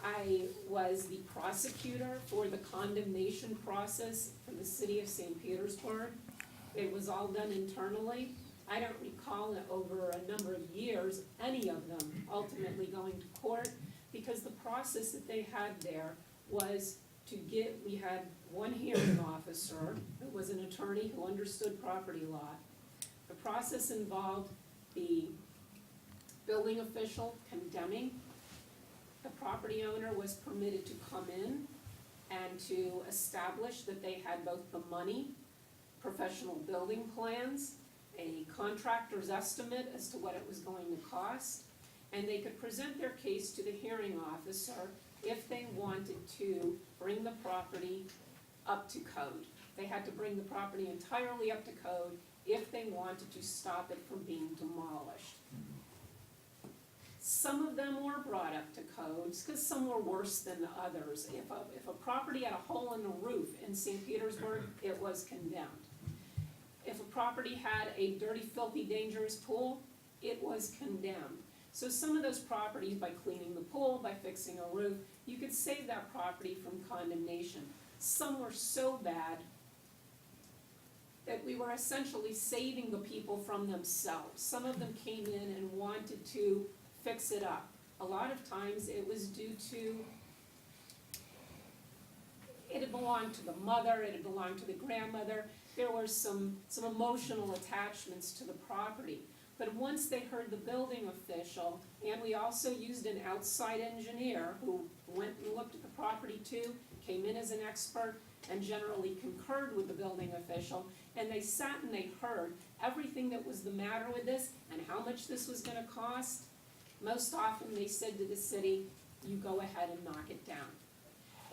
I was the prosecutor for the condemnation process for the city of St. Petersburg. It was all done internally. I don't recall that over a number of years, any of them ultimately going to court, because the process that they had there was we had one hearing officer who was an attorney who understood property law. The process involved the building official condemning. The property owner was permitted to come in and to establish that they had both the money, professional building plans, a contractor's estimate as to what it was going to cost, and they could present their case to the hearing officer if they wanted to bring the property up to code. They had to bring the property entirely up to code if they wanted to stop it from being demolished. Some of them were brought up to codes, because some were worse than the others. If a property had a hole in the roof in St. Petersburg, it was condemned. If a property had a dirty, filthy, dangerous pool, it was condemned. So some of those properties, by cleaning the pool, by fixing a roof, you could save that property from condemnation. Some were so bad that we were essentially saving the people from themselves. Some of them came in and wanted to fix it up. A lot of times it was due to, it had belonged to the mother, it had belonged to the grandmother. There were some emotional attachments to the property. But once they heard the building official, and we also used an outside engineer who went and looked at the property too, came in as an expert, and generally concurred with the building official, and they sat and they heard everything that was the matter with this and how much this was gonna cost. Most often they said to the city, you go ahead and knock it down.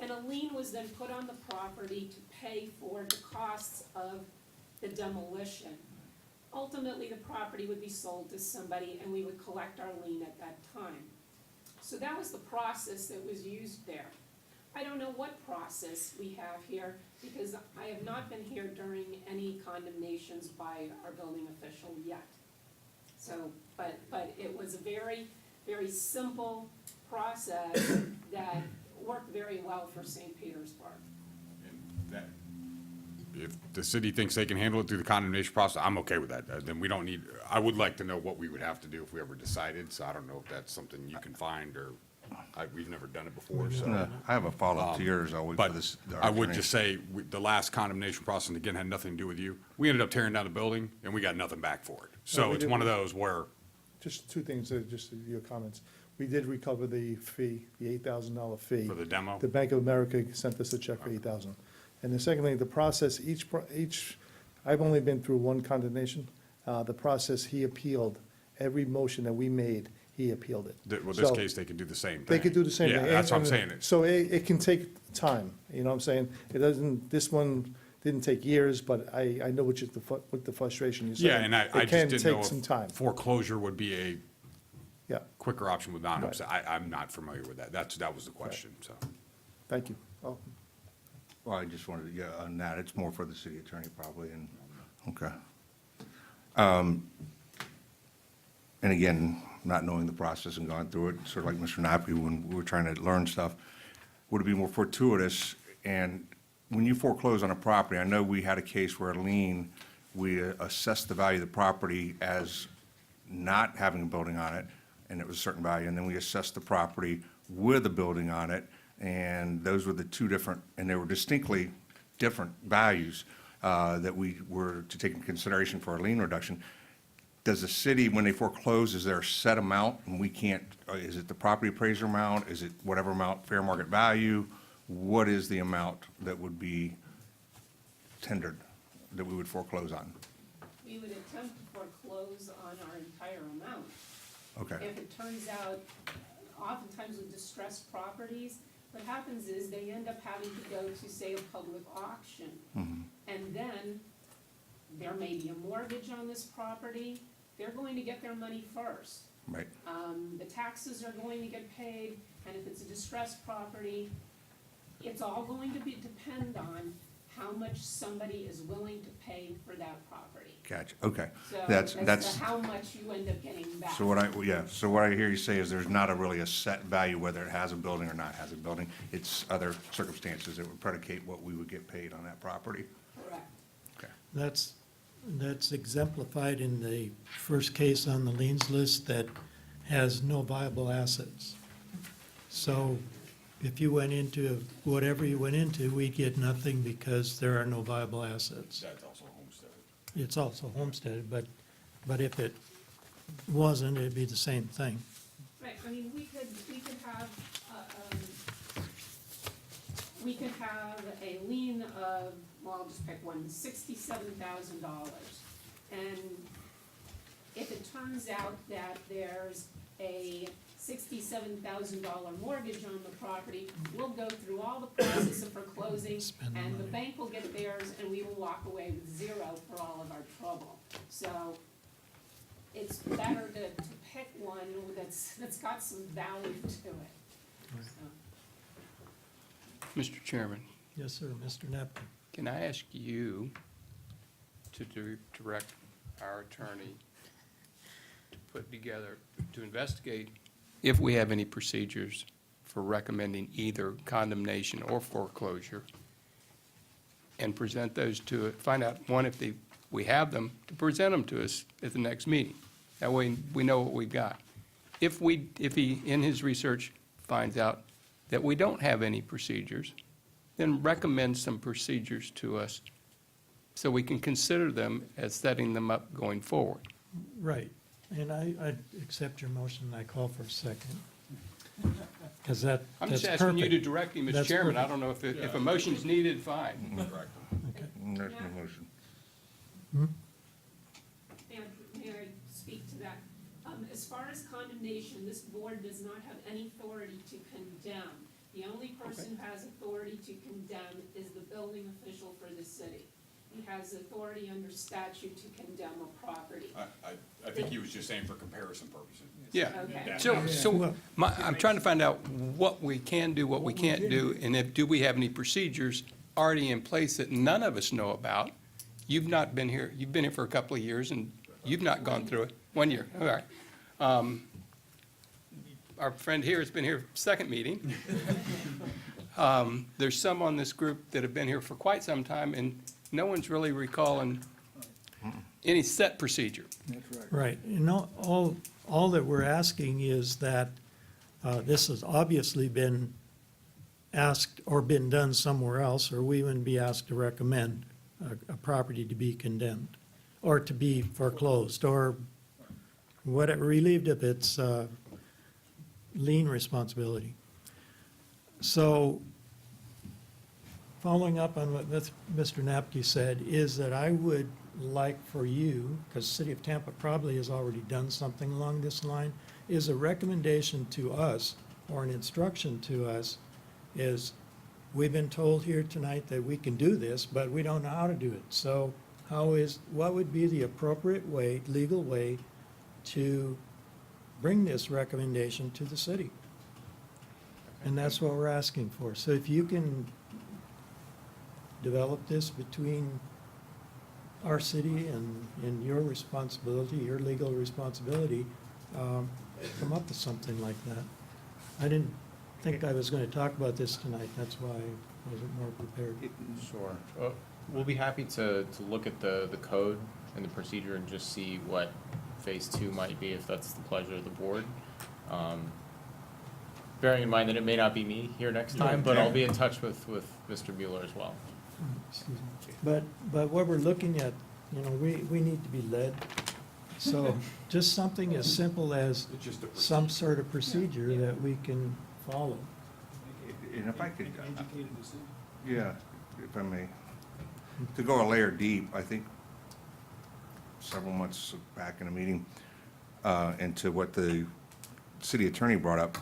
And a lien was then put on the property to pay for the costs of the demolition. Ultimately, the property would be sold to somebody and we would collect our lien at that time. So that was the process that was used there. I don't know what process we have here because I have not been here during any condemnations by our building official yet. So, but it was a very, very simple process that worked very well for St. Petersburg. if the city thinks they can handle it through the condemnation process, I'm okay with that. Then we don't need, I would like to know what we would have to do if we ever decided, so I don't know if that's something you can find or, we've never done it before, so. I have a follow-up to yours, I'll wait for this. But I would just say, the last condemnation process, and again, had nothing to do with you. We ended up tearing down the building, and we got nothing back for it. So we it's did- one of those where, Just two things, just your comments. We did recover the fee, the $8,000 fee. for the demo. The Bank of America sent us a check for $8,000. And the second thing, the process, I've only been through one condemnation. The process, he appealed. Every motion that we made, he appealed it. Well, this So- case, they could do the same thing. They could do the same thing. Yeah, that's what I'm And- saying. So it can take time, you know what I'm saying? It doesn't, this one didn't take years, but I know what the frustration you're saying. Yeah, and I It just can didn't take know some time, if foreclosure would be a yeah, quicker option with non-ups. Right. I'm not familiar with that. That was the question, so. thank you. Oh, Well, I just wanted to, yeah, on that, it's more for the city attorney probably, and, okay. And again, not knowing the process and going through it, sort of like Mr. Nappi, when we were trying to learn stuff, would it be more fortuitous? And when you foreclose on a property, I know we had a case where a lien, we assessed the value of the property as not having a building on it, and it was a certain value, and then we assessed the property with a building on it, and those were the two different, and they were distinctly different values that we were to take into consideration for our lien reduction. Does the city, when they foreclose, is there a set amount, and we can't, is it the property appraiser amount, is it whatever amount, fair market value? What is the amount that would be tendered, that we would foreclose on? We would attempt to foreclose on our entire amount. Okay, If it turns out, oftentimes with distressed properties, what happens is they end up having to go to, say, a public auction. And then there may be a mortgage on this property. They're going to get their money first. It's all going to depend on how much somebody is willing to pay for that property. Gotcha, okay. So That's, as that's, to how much you end up getting back. so what I hear you say is there's not really a set value whether it has a building or not has a building. It's other circumstances that would predicate what we would get paid on that property. Correct. Okay. That's exemplified in the first case on the liens list that has no viable assets. So if you went into, whatever you went into, we'd get nothing because there are no viable assets. That's also homesteaded. It's also homesteaded, but if it wasn't, it'd be the same thing. Right, I mean, we could have, we could have a lien of, well, I'll just pick one, $67,000. And if it turns out that there's a $67,000 mortgage on the property, we'll go through all the process of foreclosing, Spend the and the money. bank will get theirs, and we will walk away with zero for all of our trouble. So it's better to pick one that's got some value to it. So. Mr. Chairman, Yes, sir, Mr. Neptune. can I ask you to direct our attorney to put together, to investigate if we have any procedures for recommending either condemnation or foreclosure, and present those to, find out, one, if we have them, to present them to us at the next meeting. That way, we know what we've got. If he, in his research, finds out that we don't have any procedures, then recommend some procedures to us so we can consider them as setting them up going forward. Right, and I accept your motion, and I call for a second. Because that's perfect. I'm just asking you to direct me, Mr. That's Chairman. I perfect. don't know if a motion's needed, fine. Okay. There's no motion. May I speak to that? As far as condemnation, this board does not have any authority to condemn. The only person who has authority to condemn is the building official for the city. He has authority under statute to condemn a property. I think he was just saying for comparison purposes. Yeah. Okay. So I'm trying to find out what we can do, what we can't do, and do we have any procedures already in place that none of us know about? You've not been here, you've been here for a couple of years, and you've not gone through it. 1 year, all right. Our friend here has been here second meeting. There's some on this group that have been here for quite some time, and no one's really recalling any set procedure. That's right. Right, you know, all that we're asking is that this has obviously been asked or been done somewhere else, or we wouldn't be asked to recommend a property to be condemned, or to be foreclosed, or whatever, relieved of its lien responsibility. So, following up on what Mr. Napke said, is that I would like for you, because City of Tampa probably has already done something along this line, is a recommendation to us, or an instruction to us, is we've been told here tonight that we can do this, but we don't know how to do it. So what would be the appropriate way, legal way, to bring this recommendation to the city? And that's what we're asking for. So if you can develop this between our city and your responsibility, your legal responsibility, come up with something like that. I didn't think I was going to talk about this tonight, that's why I wasn't more prepared. Sure. We'll be happy to look at the code and the procedure and just see what phase 2 might be, if that's the pleasure of the board. Bearing in mind that it may not be me here next time, but I'll be in touch with Mr. Mueller as well. Excuse me. But what we're looking at, you know, we need to be led. So just something as simple as some sort of procedure that we can follow. And if I could, yeah, if I may, to go a layer deep, I think several months back in a meeting, into what the city attorney brought up,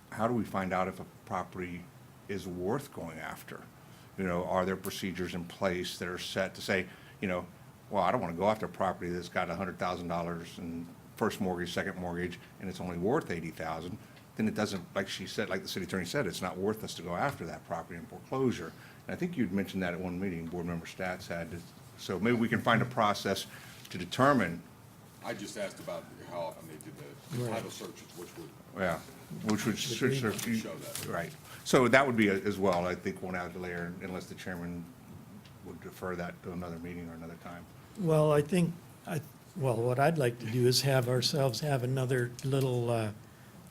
how do we find out if a property is worth going after? You know, are there procedures in place that are set to say, you know, well, I don't want to go after a property that's got $100,000 in first mortgage, second mortgage, and it's only worth $80,000. then it doesn't, like she said, like the city attorney said, it's not worth us to go after that property in foreclosure. And I think you'd mentioned that at one meeting, Board Member Stats had. So maybe we can find a process to determine, I just asked about how often they did the title searches, which would yeah, which would show show that. right. So that would be as well, I think, one out later, unless the chairman would defer that to another meeting or another time. Well, I think, what I'd like to do is have ourselves have another little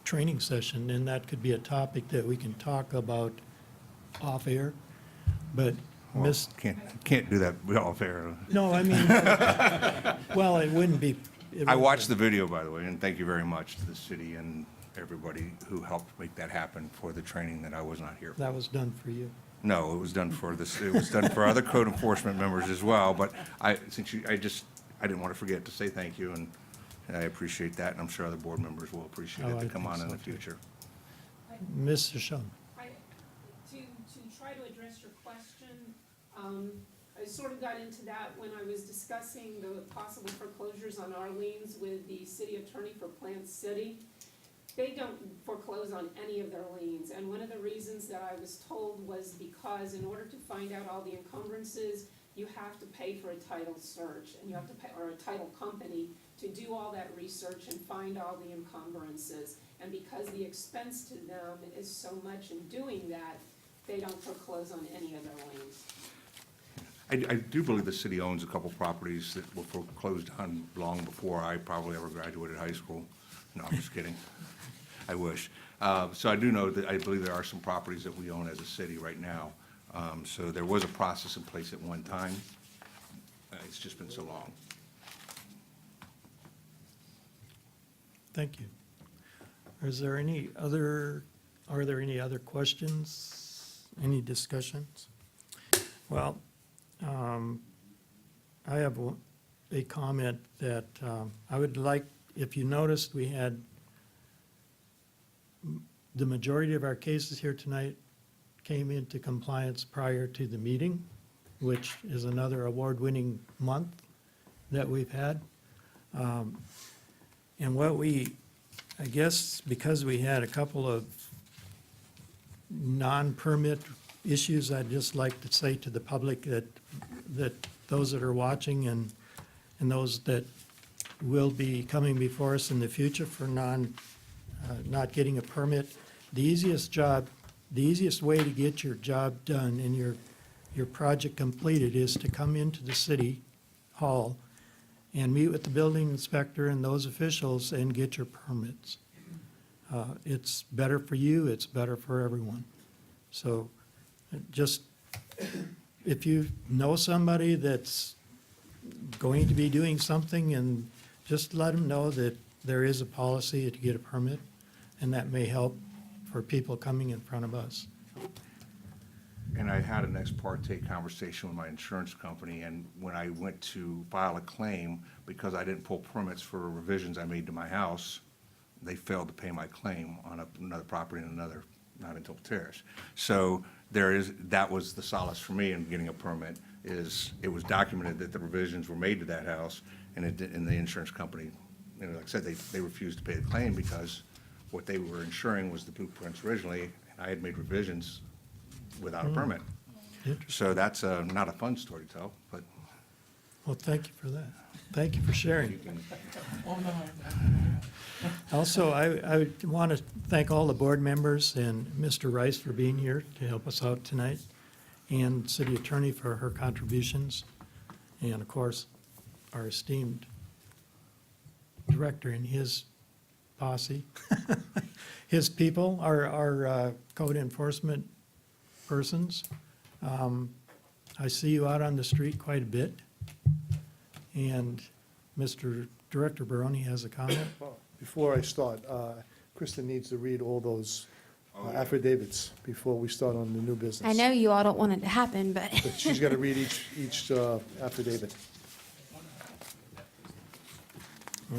training session, and that could be a topic that we can talk about off air. But Well, can't do that off air. no, I mean, well, it wouldn't be. I watched the video, by the way, and thank you very much to the city and everybody who helped make that happen for the training that I was not here for. That was done for you. No, it was done for this, it was done for other code enforcement members as well, but I didn't want to forget to say thank you, and I appreciate that, and I'm sure other board members will appreciate Oh, it to I come think on in so, the too. future. Mr. Shum. To try to address your question, I sort of got into that when I was discussing the possible foreclosures on our liens with the city attorney for Plant City. They don't foreclose on any of their liens, and one of the reasons that I was told was because in order to find out all the encumbrances, you have to pay for a title search, and you have to pay, or a title company, to do all that research and find all the encumbrances. And because the expense to them is so much in doing that, they don't foreclose on any of their liens. I do believe the city owns a couple properties that were foreclosed on long before I probably ever graduated high school. No, I'm just kidding. I wish. So I do know that, I believe there are some properties that we own as a city right now. So there was a process in place at one time. It's just been so long. Thank you. Are there any other questions? Any discussions? Well, I have a comment that I would like, if you noticed, we had the majority of our cases here tonight came into compliance prior to the meeting, which is another award-winning month that we've had. And what I guess because we had a couple of non-permit issues, I'd just like to say to the public that those that are watching and those that will be coming before us in the future for not getting a permit, the easiest way to get your job done and your project completed is to come into the city hall and meet with the building inspector and those officials and get your permits. It's better for you, it's better for everyone. So just, if you know somebody that's going to be doing something, and just let them know that there is a policy to get a permit, and that may help for people coming in front of us. And I had an ex parte conversation with my insurance company, and when I went to file a claim, because I didn't pull permits for revisions I made to my house, they failed to pay my claim on another property in another, not until Terrace. So that was the solace for me in getting a permit, is it was documented that the revisions were made to that house, and the insurance company, like I said, they refused to pay the claim because what they were insuring was the blueprints originally, and I had made revisions without a permit. So that's not a fun story to tell, but. Well, thank you for that. Thank you for sharing. Also, I want to thank all the board members and Mr. Rice for being here to help us out tonight, and City Attorney for her contributions, and of course, our esteemed director and his posse, his people, our code enforcement persons. I see you out on the street quite a bit, and Mr. Director Baroni has a comment. Before I start, Kristen needs to read all those affidavits before we start on the new business. I know you all don't want it to happen, but. But she's got to read each affidavit.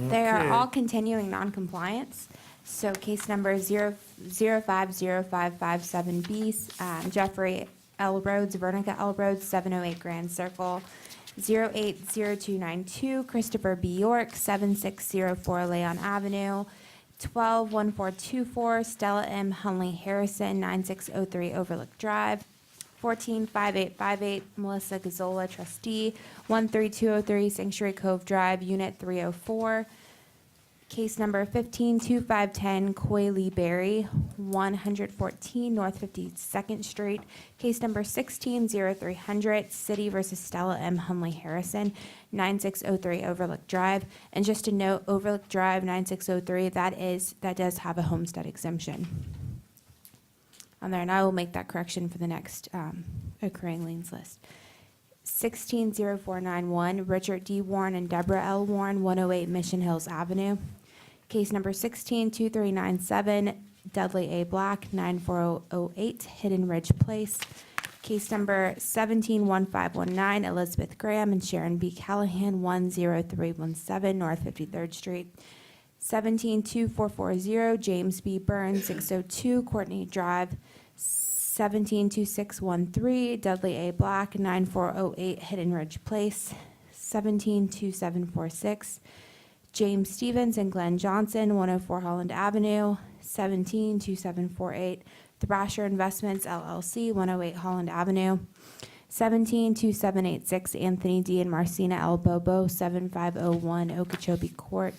They are Okay. all continuing noncompliance. So case number 050557B, Jeffrey L. Rhodes, Vernica L. Rhodes, 708 Grand Circle. 080292, Christopher B. York, 7604 Lien Avenue. 121424 Stella M. Hunley Harrison, 9603 Overlook Drive. 145858 Melissa Gazzola, trustee, 13203 Sanctuary Cove Drive, Unit 304. Case number 152510 Coy Lee Berry, 114 North 52nd Street. Case number 160300 City versus Stella M. Hunley Harrison, 9603 Overlook Drive. And just a note, Overlook Drive 9603, that does have a homestead exemption on there, and I will make that correction for the next occurring liens list. 160491 Richard D. Warren and Deborah L. Warren, 108 Mission Hills Avenue. Case number 162397 Dudley A. Black, 9408 Hidden Ridge Place. Case number 171519 Elizabeth Graham and Sharon B. Callahan, 10317 North 53rd Street. 172440 James B. Burns, 602 Courtney Drive. 172613 Dudley A. Black, 9408 Hidden Ridge Place. 172746 James Stevens and Glenn Johnson, 104 Holland Avenue. 172748 Thrasher Investments LLC, 108 Holland Avenue. 172786 Anthony D. and Marcina L. Bobo, 7501 Okeechobee Court.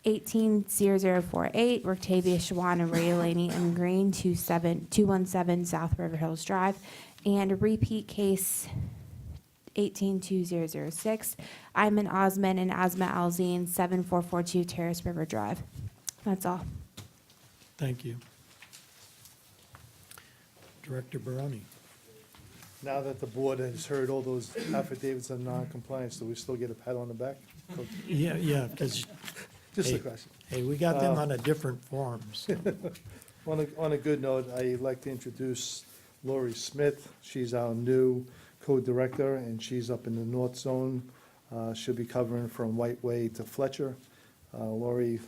180048 Roctavia Schwan and Ray Laney M. Green, 217 South River Hills Drive. And repeat case 182006 Iman Osman and Asma Alzine, 7442 Terrace River Drive. That's all. Thank you. Director Barone. Now that the board has heard all those affidavits of non-compliance, do we still get a pat on the back? Yeah, because, Just a Hey. question. hey, we got them on a different form, so. On a good note, I'd like to introduce Lori Smith. She's our new code director, and she's up in the north zone. She'll be covering from White Way to Fletcher. Lori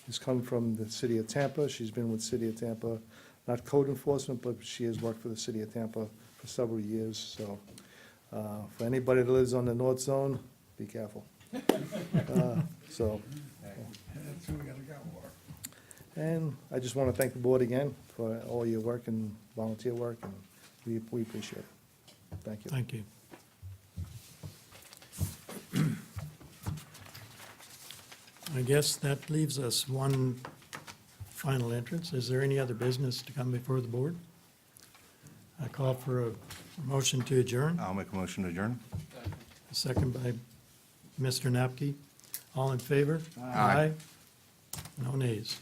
has come from the city of Tampa. She's been with city of Tampa, not code enforcement, but she has worked for the city of Tampa for several years. So for anybody that lives on the north zone, be careful. So, That's who we gotta go for. and I just want to thank the board again for all your work and volunteer work, and we appreciate it. Thank you. Thank you. I guess that leaves us one final entrance. Is there any other business to come before the board? I call for a motion to adjourn, I'll make a motion to adjourn. a second by Mr. Napke. All in favor? Aye. No nays.